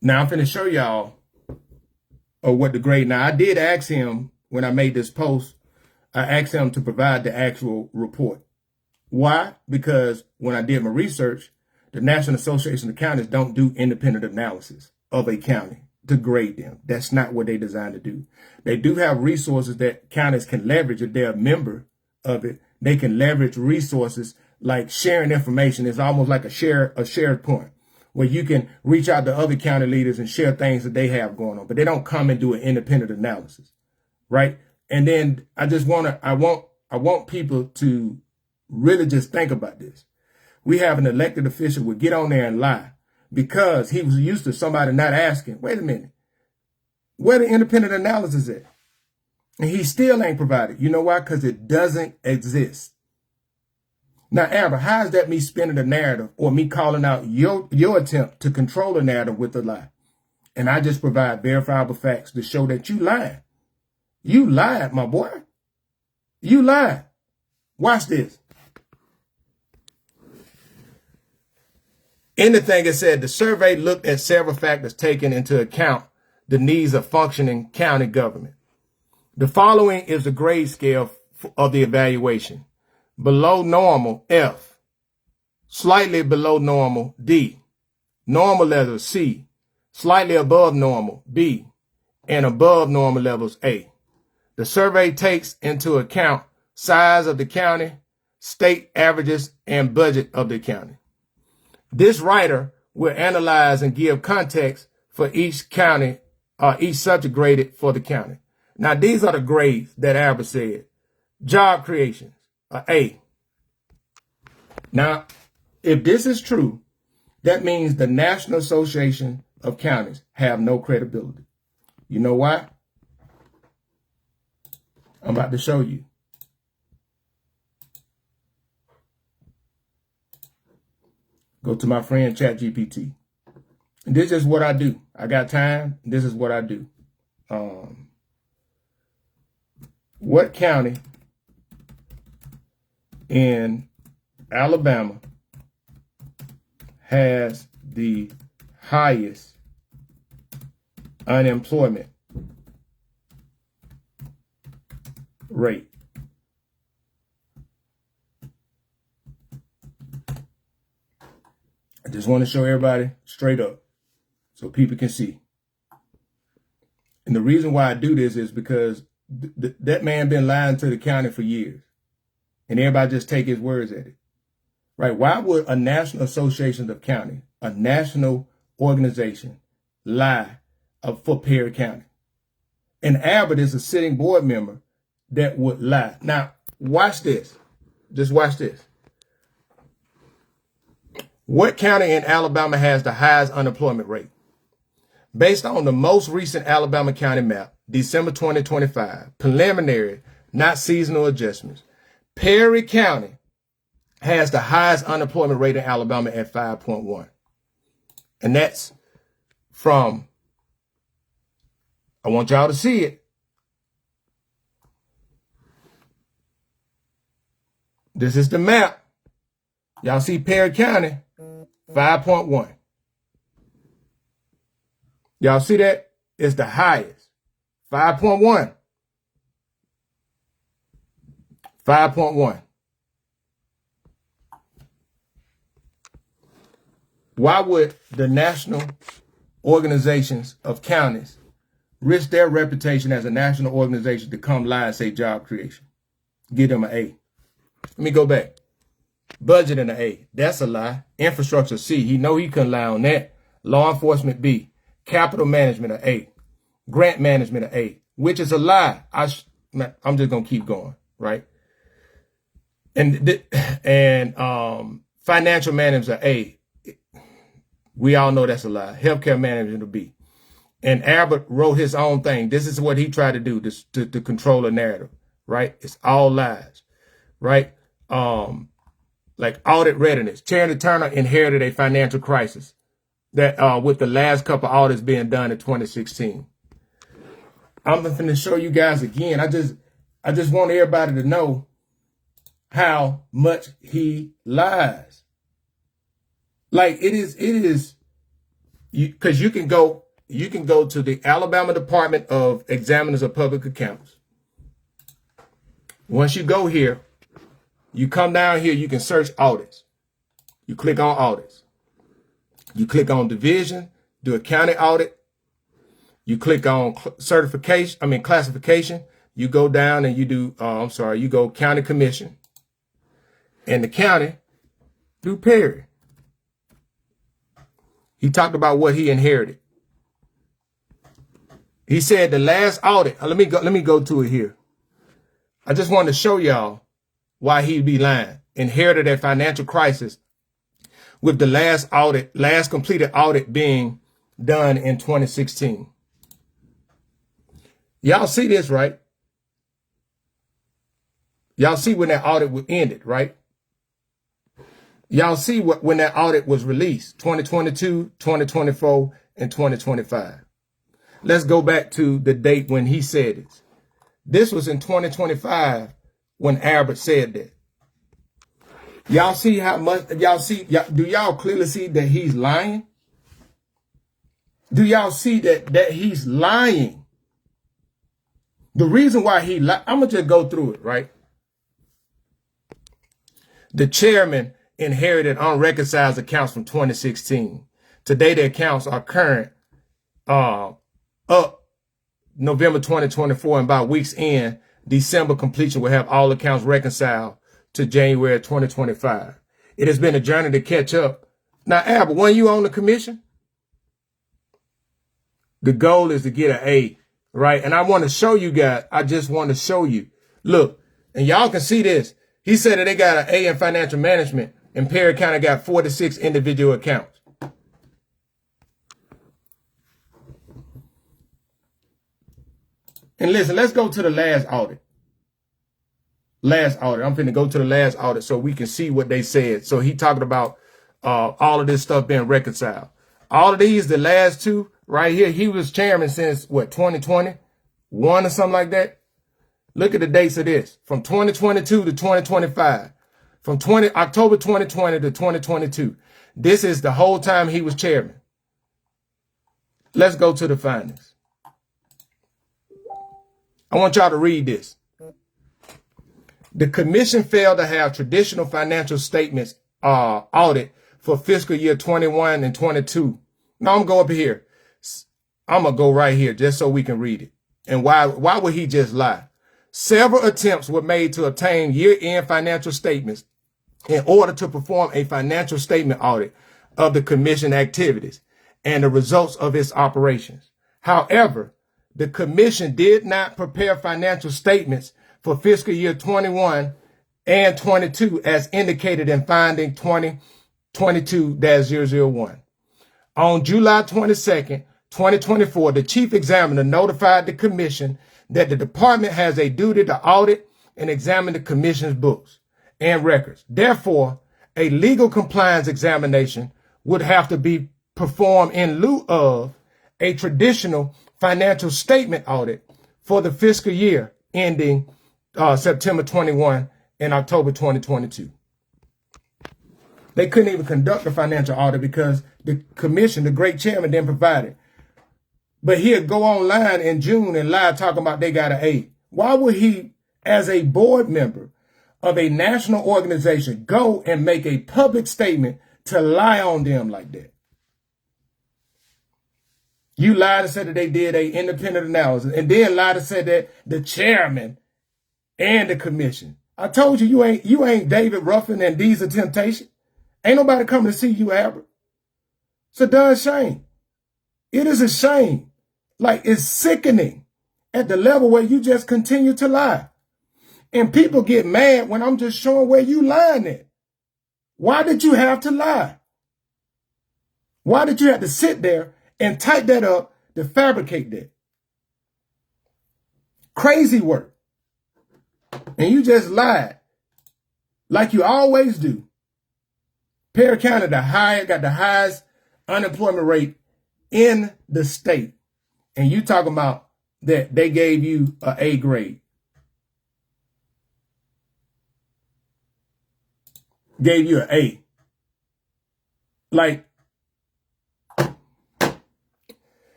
Now I'm going to show y'all what the grade. Now I did ask him when I made this post, I asked him to provide the actual report. Why? Because when I did my research, the National Association of Counties don't do independent analysis of a county to grade them. That's not what they designed to do. They do have resources that counties can leverage if they're a member of it. They can leverage resources like sharing information. It's almost like a shared point where you can reach out to other county leaders and share things that they have going on, but they don't come and do an independent analysis, right? And then I want people to really just think about this. we have an elected official would get on there and lie because he was used to somebody not asking, wait a minute, where the independent analysis at? And he still ain't provided. You know why? Because it doesn't exist. Now, Amber, how is that me spinning the narrative or me calling out your attempt to control the narrative with a lie? And I just provide verifiable facts to show that you lied. You lied, my boy. You lied. Watch this. In the thing it said, the survey looked at several factors taking into account the needs of functioning county government. The following is the grade scale of the evaluation. Below normal, F. Slightly below normal, D. Normal levels, C. Slightly above normal, B. And above normal levels, A. The survey takes into account size of the county, state averages, and budget of the county. This writer will analyze and give context for each county, each subject graded for the county. Now, these are the grades that Albert said. Job creations, A. Now, if this is true, that means the National Association of Counties have no credibility. You know why? I'm about to show you. Go to my friend ChatGPT. This is what I do. I got time. This is what I do. What county in Alabama has the highest unemployment rate? I just want to show everybody straight up so people can see. And the reason why I do this is because that man been lying to the county for years. And everybody just take his words at it. Right? Why would a National Association of Counties, a national organization, lie for Perry County? And Albert is a sitting board member that would lie. Now, watch this. Just watch this. What county in Alabama has the highest unemployment rate? Based on the most recent Alabama county map, December 2025, preliminary, not seasonal adjustments, Perry County has the highest unemployment rate in Alabama at 5.1. And that's from, I want y'all to see it. This is the map. Y'all see Perry County, 5.1. Y'all see that? It's the highest. 5.1. 5.1. Why would the national organizations of counties risk their reputation as a national organization to come lie and say job creation? Give them an A. Let me go back. Budget in an A. That's a lie. Infrastructure C. He know he couldn't lie on that. Law enforcement B. Capital management an A. Grant management an A. Which is a lie. I'm just gonna keep going, right? And financial management A. We all know that's a lie. Healthcare management a B. And Albert wrote his own thing. This is what he tried to do to control a narrative, right? It's all lies, right? Like audit readiness. Charity Turner inherited a financial crisis that with the last couple audits being done in 2016. I'm going to show you guys again. I just want everybody to know how much he lies. Like it is, because you can go to the Alabama Department of Examiners of Public Accounts. Once you go here, you come down here, you can search audits. You click on audits. You click on division, do a county audit. You click on classification. You go down and you do, you go county commission. And the county do Perry. He talked about what he inherited. He said the last audit, let me go to it here. I just wanted to show y'all why he'd be lying. Inherited a financial crisis with the last completed audit being done in 2016. Y'all see this, right? Y'all see when that audit ended, right? Y'all see when that audit was released, 2022, 2024, and 2025. Let's go back to the date when he said it. This was in 2025 when Albert said that. Y'all see how much, do y'all clearly see that he's lying? Do y'all see that he's lying? The reason why he lied, I'm going to just go through it, right? The chairman inherited unreconciled accounts from 2016. Today, the accounts are current up November 2024, and by week's end, December completion will have all accounts reconciled to January 2025. It has been a journey to catch up. Now, Albert, when you on the commission, the goal is to get an A, right? And I want to show you guys, I just want to show you. Look, and y'all can see this. He said that they got an A in financial management, and Perry County got 46 individual accounts. And listen, let's go to the last audit. I'm finna go to the last audit so we can see what they said. So he talking about all of this stuff being reconciled. All of these, the last two right here, he was chairman since what, 2021 or something like that? Look at the dates of this. From 2022 to 2025. From October 2020 to 2022. This is the whole time he was chairman. Let's go to the findings. I want y'all to read this. The commission failed to have traditional financial statements audit for fiscal year 21 and 22. Now I'm going to go up here. I'm going to go right here just so we can read it. And why would he just lie? Several attempts were made to obtain year-end financial statements in order to perform a financial statement audit of the commission activities and the results of its operations. However, the commission did not prepare financial statements for fiscal year 21 and 22 as indicated in finding 2022-001. On July 22nd, 2024, the chief examiner notified the commission that the department has a duty to audit and examine the commission's books and records. Therefore, a legal compliance examination would have to be performed in lieu of a traditional financial statement audit for the fiscal year ending September 21 and October 2022. They couldn't even conduct a financial audit because the commission, the great chairman, didn't provide it. But he'll go online in June and lie talking about they got an A. Why would he, as a board member of a national organization, go and make a public statement to lie on them like that? You lied and said that they did a independent analysis, and then lied and said that the chairman and the commission. I told you, you ain't David Ruffin and Diesel Temptation. Ain't nobody coming to see you, Albert. It's a darn shame. It is a shame. Like, it's sickening at the level where you just continue to lie. And people get mad when I'm just showing where you lying at. Why did you have to lie? Why did you have to sit there and type that up to fabricate that? Crazy work. And you just lied like you always do. Perry County got the highest unemployment rate in the state. And you talking about that they gave you an A grade. Gave you an A. Like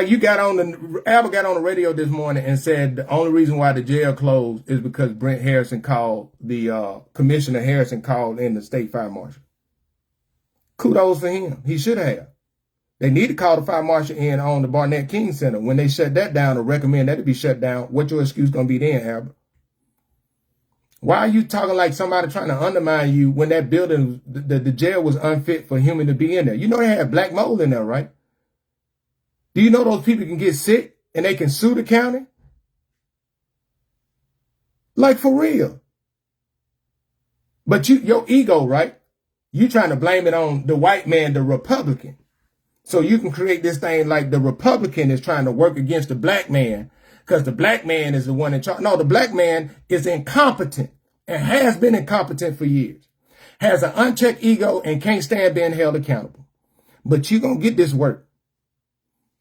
you Albert got on the radio this morning and said the only reason why the jail closed is because Brent Harrison called, Commissioner Harrison called in the state fire marshal. Kudos for him. He should have. They need to call the fire marshal in on the Barnett King Center. When they shut that down or recommend that to be shut down, what's your excuse going to be then, Albert? Why are you talking like somebody trying to undermine you when that building, the jail was unfit for human to be in there? You know they had black mold in there, right? Do you know those people can get sick and they can sue the county? Like, for real. But your ego, right? You trying to blame it on the white man, the Republican. So you can create this thing like the Republican is trying to work against the black man because the black man is the one in charge. No, the black man is incompetent and has been incompetent for years. Has an unchecked ego and can't stand being held accountable. But you're going to get this work.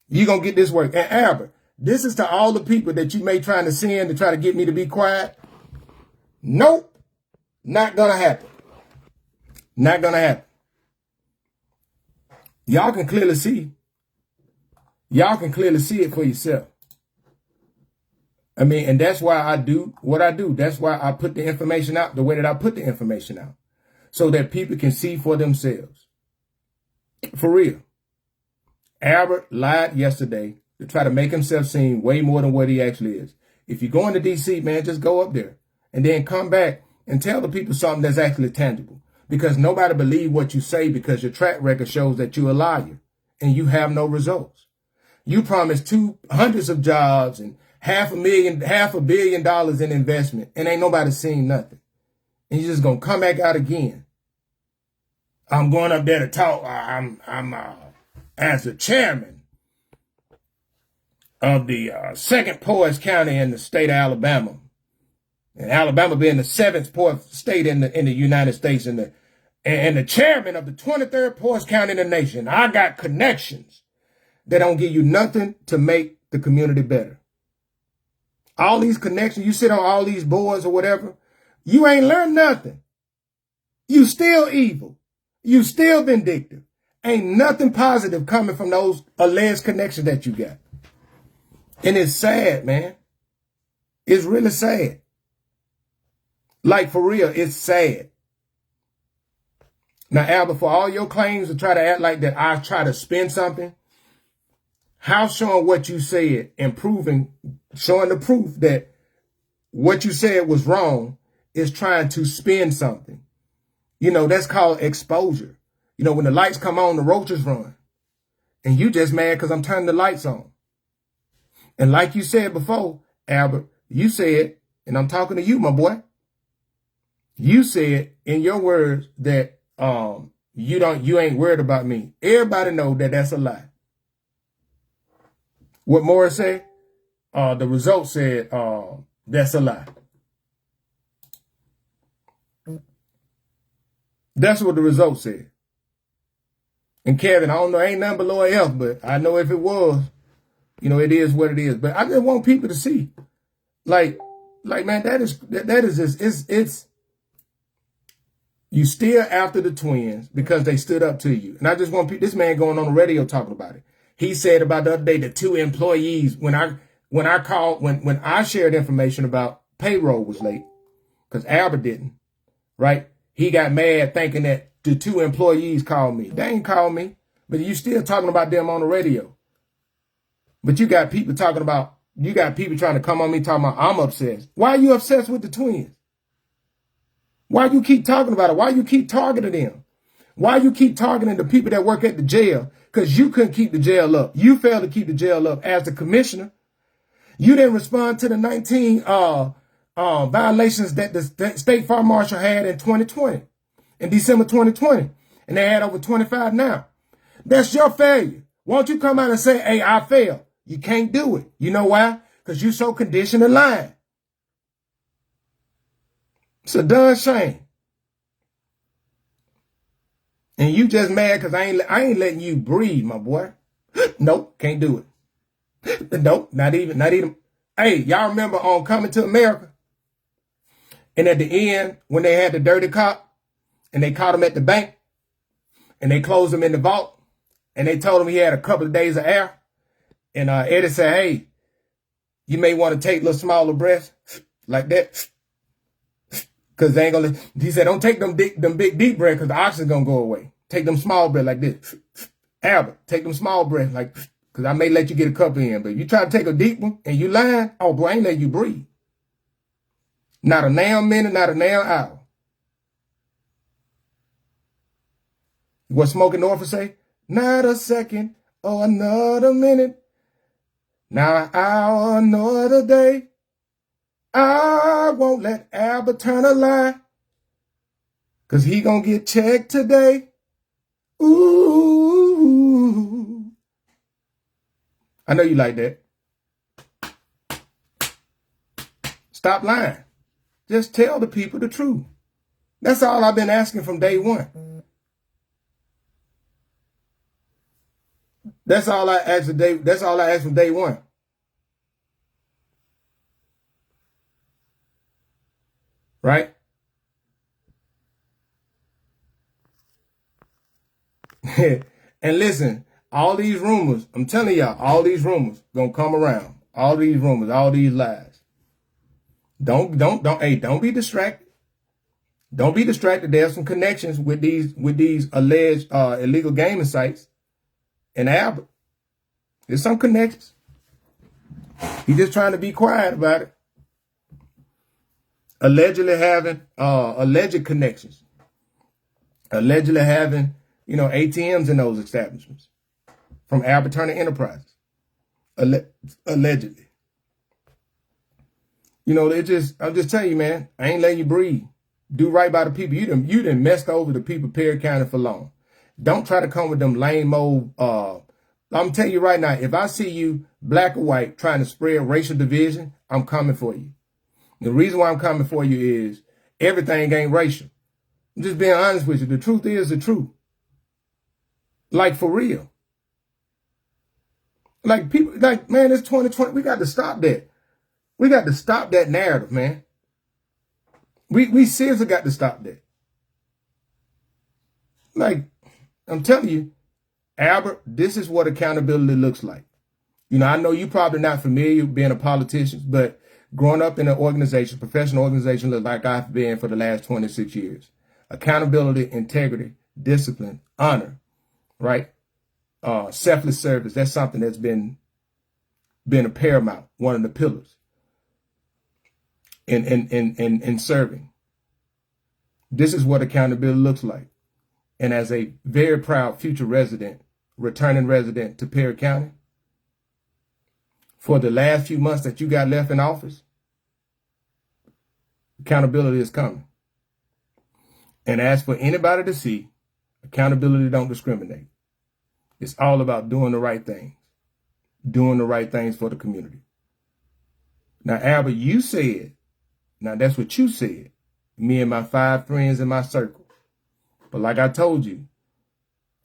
You're going to get this work. And Albert, this is to all the people that you may trying to send to try to get me to be quiet. Nope. Not going to happen. Not going to happen. Y'all can clearly see. Y'all can clearly see it for yourself. I mean, and that's why I do what I do. That's why I put the information out the way that I put the information out. So that people can see for themselves. For real. Albert lied yesterday to try to make himself seem way more than what he actually is. If you're going to D.C., man, just go up there. And then come back and tell the people something that's actually tangible. Because nobody believes what you say because your track record shows that you're a liar and you have no results. You promised hundreds of jobs and $500 million in investment and ain't nobody seen nothing. And you're just going to come back out again. I'm going up there to talk. I'm as the chairman of the second poorest county in the state of Alabama. And Alabama being the seventh poorest state in the United States and the chairman of the 23rd poorest county in the nation. I got connections that don't give you nothing to make the community better. All these connections, you sit on all these boards or whatever, you ain't learned nothing. You still evil. You still vindictive. Ain't nothing positive coming from those alleged connections that you got. And it's sad, man. It's really sad. Like, for real, it's sad. Now, Albert, for all your claims to try to act like that I try to spin something, how showing what you said and showing the proof that what you said was wrong is trying to spin something. You know, that's called exposure. You know, when the lights come on, the roaches run. And you just mad because I'm turning the lights on. And like you said before, Albert, you said, and I'm talking to you, my boy. You said in your words that you ain't worried about me. Everybody know that that's a lie. What Morris said, the results said that's a lie. That's what the results said. And Kevin, I don't know, ain't nothing below F, but I know if it was, you know, it is what it is. But I just want people to see, like man, that is just, it's. You still after the twins because they stood up to you. And I just want people, this man going on the radio talking about it. He said about the other day, the 2 employees, when I shared information about payroll was late, because Albert didn't, right? He got mad thinking that the 2 employees called me. They ain't called me, but you still talking about them on the radio. But you got people trying to come on me talking about I'm obsessed. Why are you obsessed with the twins? Why you keep talking about it? Why you keep targeting them? Why you keep targeting the people that work at the jail? Because you couldn't keep the jail up. You failed to keep the jail up as the commissioner. You didn't respond to the 19 violations that the state fire marshal had in 2020, in December 2020. And they had over 25 now. That's your failure. Won't you come out and say, hey, I failed? You can't do it. You know why? Because you so conditioned to lying. It's a darn shame. And you just mad because I ain't letting you breathe, my boy. Nope, can't do it. Nope, not even. Hey, y'all remember on Coming to America? And at the end, when they had the dirty cop and they caught him at the bank and they closed him in the vault and they told him he had a couple of days of air. And Eddie said, hey, you may want to take little smaller breaths like that. Because they ain't gonna, he said, don't take them big deep breaths because the oxygen's gonna go away. Take them small breaths like this. Albert, take them small breaths like, because I may let you get a couple in, but if you try to take a deep one and you lying, oh boy, I ain't let you breathe. Not a damn minute, not a damn hour. What Smoking Norfolk say? Not a second or another minute. Not an hour, another day. I won't let Albert turn a lie. Because he going to get checked today. Ooh. I know you like that. Stop lying. Just tell the people the truth. That's all I've been asking from day one. That's all I asked from day one. Right? And listen, all these rumors, I'm telling y'all, all these rumors gonna come around. All these rumors, all these lies. Don't be distracted. Don't be distracted. There's some connections with these alleged illegal gaming sites in Albert. There's some connections. He's just trying to be quiet about it. Allegedly having alleged connections. Allegedly having, ATMs in those establishments from Albert Turner Enterprises. Allegedly. I'm just telling you, man, I ain't letting you breathe. Do right by the people. You done messed over the people of Perry County for long. Don't try to come with them lame old, I'm telling you right now, if I see you black or white trying to spread racial division, I'm coming for you. The reason why I'm coming for you is everything ain't racial. I'm just being honest with you. The truth is the truth. Like, for real. Like, people, like, man, it's 2020. We got to stop that. We got to stop that narrative, man. We seriously got to stop that. Like, I'm telling you, Albert, this is what accountability looks like. I know you're probably not familiar with being a politician, but growing up in an organization, professional organization like I've been for the last 26 years, accountability, integrity, discipline, honor, right? Selfless service, that's something that's been a paramount, one of the pillars in serving. This is what accountability looks like. And as a very proud future resident, returning resident to Perry County, for the last few months that you got left in office, accountability is coming. And as for anybody to see, accountability don't discriminate. It's all about doing the right things. Doing the right things for the community. Now, Albert, you said, now that's what you said, me and my 5 friends in my circle. But like I told you,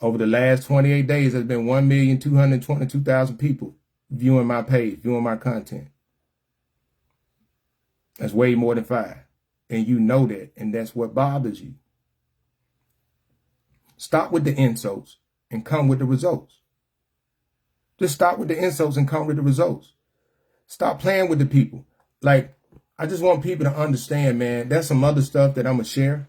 over the last 28 days, there's been 1,222,000 people viewing my page, viewing my content. That's way more than 5. And you know that, and that's what bothers you. Stop with the insults and come with the results. Just stop with the insults and come with the results. Stop playing with the people. Like, I just want people to understand, man, there's some other stuff that I'm going to share.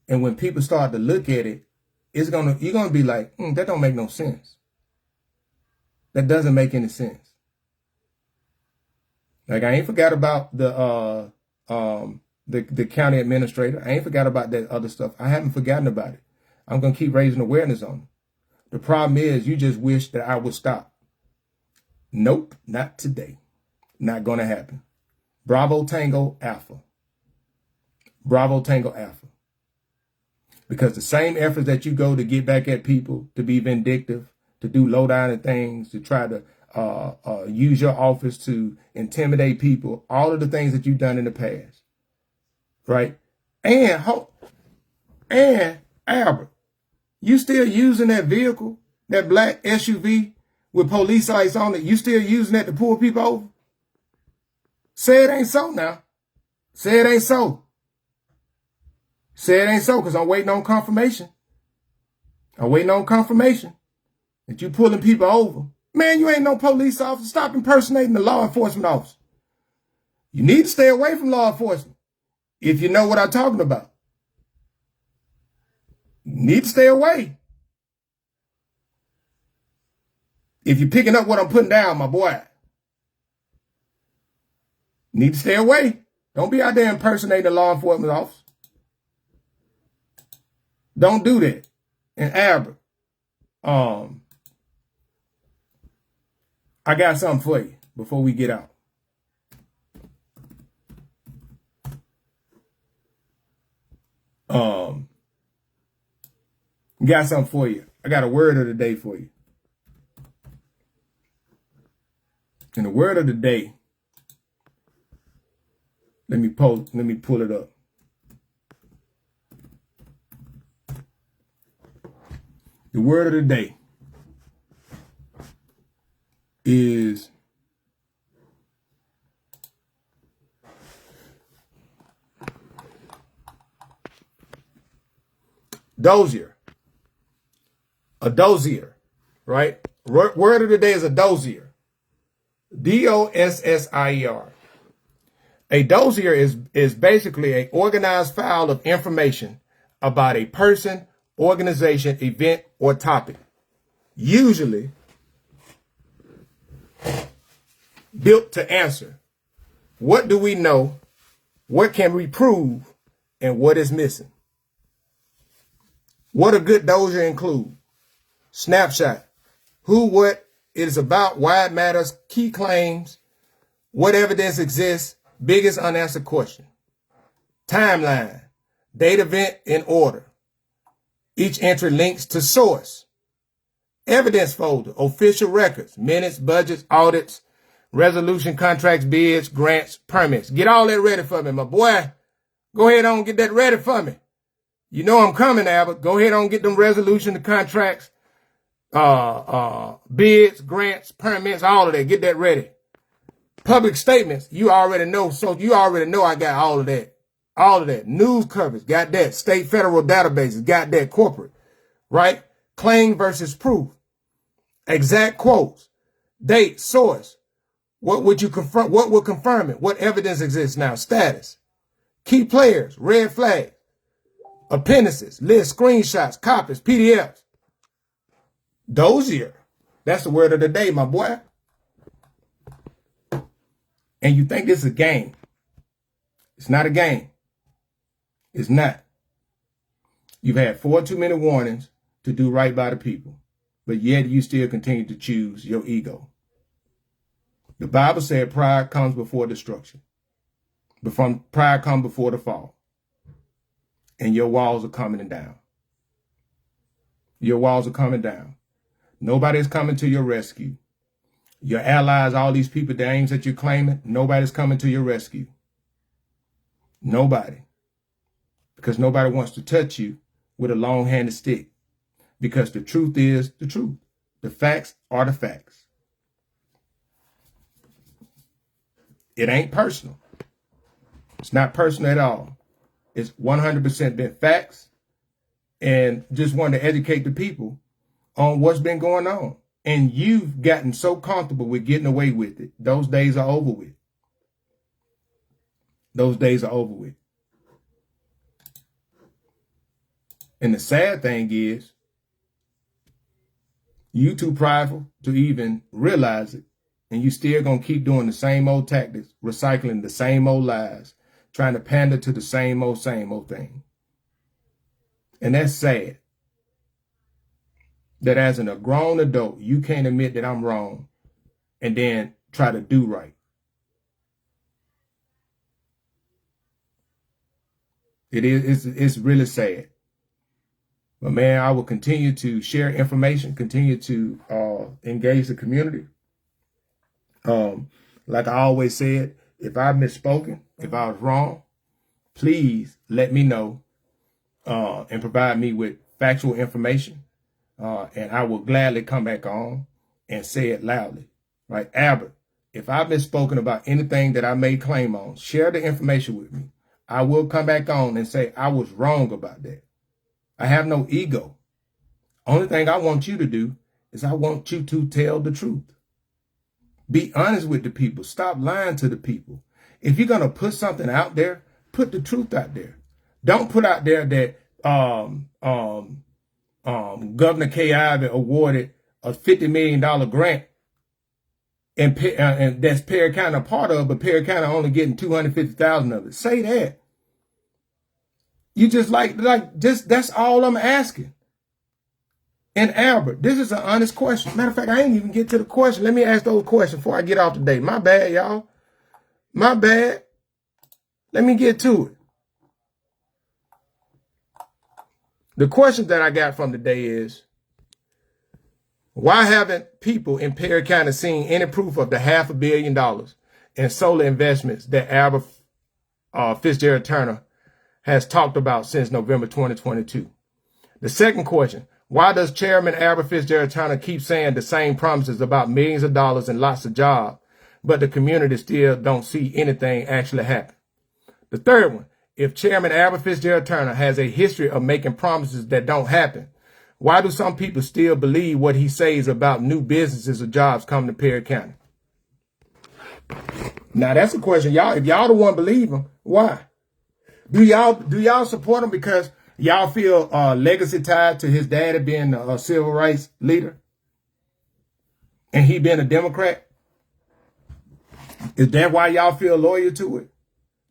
And when people start to look at it, you're going to be like, that don't make no sense. That doesn't make any sense. Like, I ain't forgot about the county administrator. I ain't forgot about that other stuff. I haven't forgotten about it. I'm going to keep raising awareness on it. The problem is you just wish that I would stop. Nope, not today. Not going to happen. Bravo Tango Alpha. Bravo Tango Alpha. Because the same efforts that you go to get back at people, to be vindictive, to do low-down things, to try to use your office to intimidate people, all of the things that you've done in the past, right? And Albert, you still using that vehicle, that black SUV with police lights on it, you still using that to pull people over? Say it ain't so now. Say it ain't so. Say it ain't so, because I'm waiting on confirmation. I'm waiting on confirmation that you pulling people over. Man, you ain't no police officer. Stop impersonating the law enforcement officer. You need to stay away from law enforcement if you know what I'm talking about. You need to stay away. If you're picking up what I'm putting down, my boy, you need to stay away. Don't be out there impersonating a law enforcement officer. Don't do that. And Albert, I got something for you before we get out. Got something for you. I got a word of the day for you. And the word of the day, let me pull it up. The word of the day is dozier. A dozier, right? Word of the day is a dozier. D-O-S-S-I-E-R. A dozier is basically an organized file of information about a person, organization, event, or topic. Usually built to answer, what do we know? What can we prove? And what is missing? What a good dozier include? Snapshot. Who, what it is about, why it matters, key claims, what evidence exists, biggest unanswered question. Timeline. Date event in order. Each entry links to source. Evidence folder. Official records. Minutes, budgets, audits, resolution, contracts, bids, grants, permits. Get all that ready for me, my boy. Go ahead on, get that ready for me. You know I'm coming, Albert. Go ahead on, get them resolution, the contracts, bids, grants, permits, all of that. Get that ready. Public statements, you already know. So you already know I got all of that. All of that. News coverage, got that. State, federal databases, got that. Corporate, right? Claim versus proof. Exact quotes. Date, source. What would you confirm? What will confirm it? What evidence exists now? Status. Key players, red flag. Appendices, lists, screenshots, copies, PDFs. Dozier. That's the word of the day, my boy. And you think this is a game. It's not a game. It's not. You've had 4 too many warnings to do right by the people, but yet you still continue to choose your ego. The Bible said pride comes before destruction. Pride comes before the fall. And your walls are coming down. Your walls are coming down. Nobody's coming to your rescue. Your allies, all these people, the names that you're claiming, nobody's coming to your rescue. Nobody. Because nobody wants to touch you with a long-handed stick. Because the truth is the truth. The facts are the facts. It ain't personal. It's not personal at all. It's 100% been facts, and just wanted to educate the people on what's been going on. And you've gotten so comfortable with getting away with it. Those days are over with. Those days are over with. And the sad thing is, you too prideful to even realize it. And you still gonna keep doing the same old tactics, recycling the same old lies, trying to pander to the same old thing. And that's sad. That as a grown adult, you can't admit that I'm wrong and then try to do right. It's really sad. But man, I will continue to share information, continue to engage the community. Like I always said, if I misspoken, if I was wrong, please let me know and provide me with factual information. And I will gladly come back on and say it loudly. Right? Albert, if I've misspoken about anything that I made claim on, share the information with me. I will come back on and say I was wrong about that. I have no ego. Only thing I want you to do is I want you to tell the truth. Be honest with the people. Stop lying to the people. If you're going to put something out there, put the truth out there. Don't put out there that Governor Kay Ivey awarded a $50 million grant and that's Perry County a part of, but Perry County only getting $250,000 of it. Say that. You just just that's all I'm asking. And Albert, this is an honest question. Matter of fact, I ain't even get to the question. Let me ask those questions before I get off today. My bad, y'all. My bad. Let me get to it. The question that I got from today is, why haven't people in Perry County seen any proof of the $500 million in solar investments that Albert Fitzgerald Turner has talked about since November 2022? The second question, why does Chairman Albert Fitzgerald Turner keep saying the same promises about millions of dollars and lots of jobs, but the community still don't see anything actually happen? The third one, if Chairman Albert Fitzgerald Turner has a history of making promises that don't happen, why do some people still believe what he says about new businesses or jobs coming to Perry County? Now that's a question, y'all. If y'all don't want to believe him, why? Do y'all support him because y'all feel legacy tied to his daddy being a civil rights leader and he being a Democrat? Is that why y'all feel loyal to it?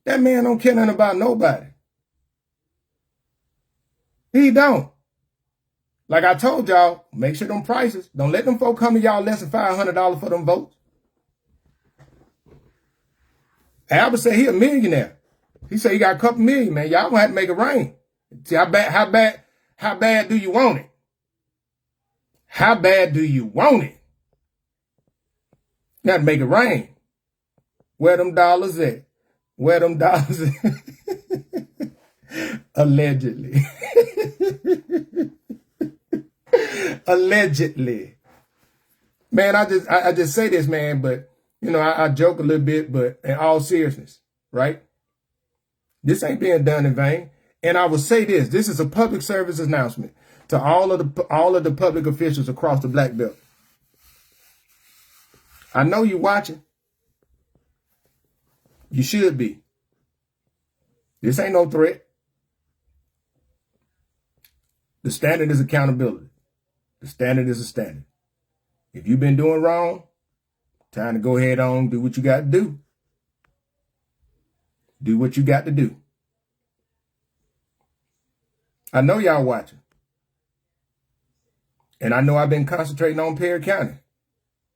That man don't care nothing about nobody. He don't. Like I told y'all, make sure them prices, don't let them folk come to y'all less than $500 for them votes. Albert said he a millionaire. He said he got a couple million, man. Y'all gonna have to make it rain. See how bad do you want it? How bad do you want it? You got to make it rain. Where them dollars at? Where them dollars at? Allegedly. Allegedly. Man, I just say this, man, but you know, I joke a little bit, but in all seriousness, right? This ain't being done in vain. And I will say this is a public service announcement to all of the public officials across the Black Belt. I know you're watching. You should be. This ain't no threat. The standard is accountability. The standard is a standard. If you've been doing wrong, time to go ahead on, do what you got to do. Do what you got to do. I know y'all watching. And I know I've been concentrating on Perry County,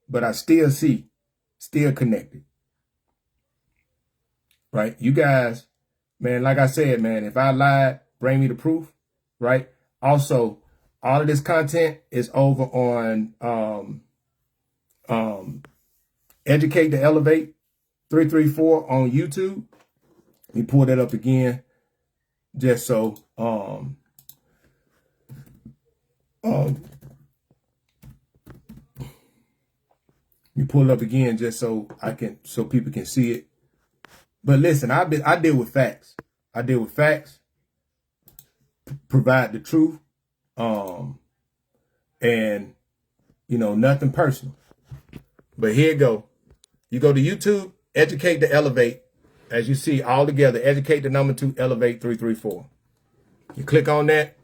but I still connected. Right? You guys, man, like I said, man, if I lied, bring me the proof, right? Also, all of this content is over on Educate to Elevate 334 on YouTube. Let me pull that up again, just so you pull it up again just so people can see it. But listen, I deal with facts. I deal with facts, provide the truth, and you know, nothing personal. But here you go. You go to YouTube, Educate to Elevate. As you see, all together, Educate the number 2, Elevate 334. You click on that.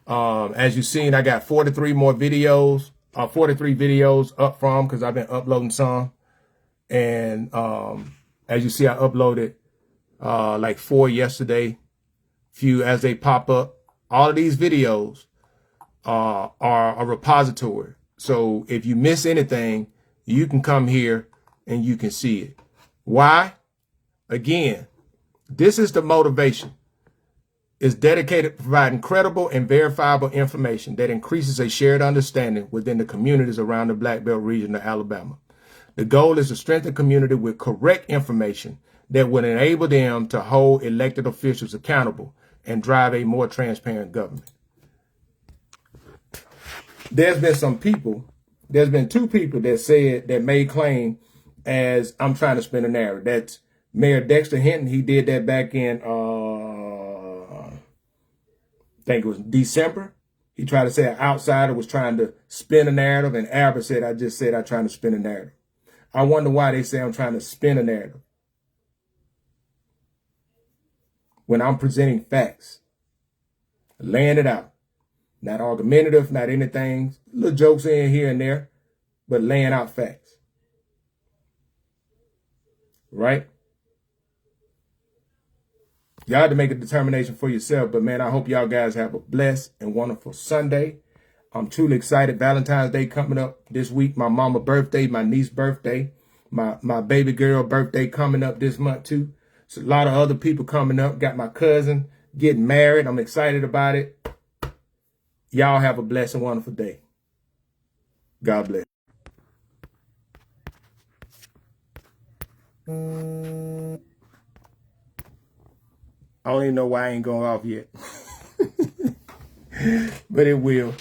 As you've seen, I got 43 more videos, 43 videos up from, because I've been uploading some. And as you see, I uploaded like 4 yesterday, few as they pop up. All of these videos are a repository. So if you miss anything, you can come here and you can see it. Why? Again, this is the motivation. It's dedicated to providing credible and verifiable information that increases a shared understanding within the communities around the Black Belt region of Alabama. The goal is to strengthen the community with correct information that will enable them to hold elected officials accountable and drive a more transparent government. There's been 2 people that made claim as I'm trying to spin a narrative. That's Mayor Dexter Hinton. He did that back in, I think it was December. He tried to say an outsider was trying to spin a narrative, and Albert said, I just said I'm trying to spin a narrative. I wonder why they say I'm trying to spin a narrative when I'm presenting facts, laying it out. Not argumentative, not anything, little jokes in here and there, but laying out facts. Right? Y'all have to make a determination for yourself, but man, I hope y'all guys have a blessed and wonderful Sunday. I'm truly excited. Valentine's Day coming up this week. My mama's birthday, my niece's birthday, my baby girl birthday coming up this month too. So a lot of other people coming up. Got my cousin getting married. I'm excited about it. Y'all have a blessed and wonderful day. God bless. I don't even know why I ain't going off yet. But it will.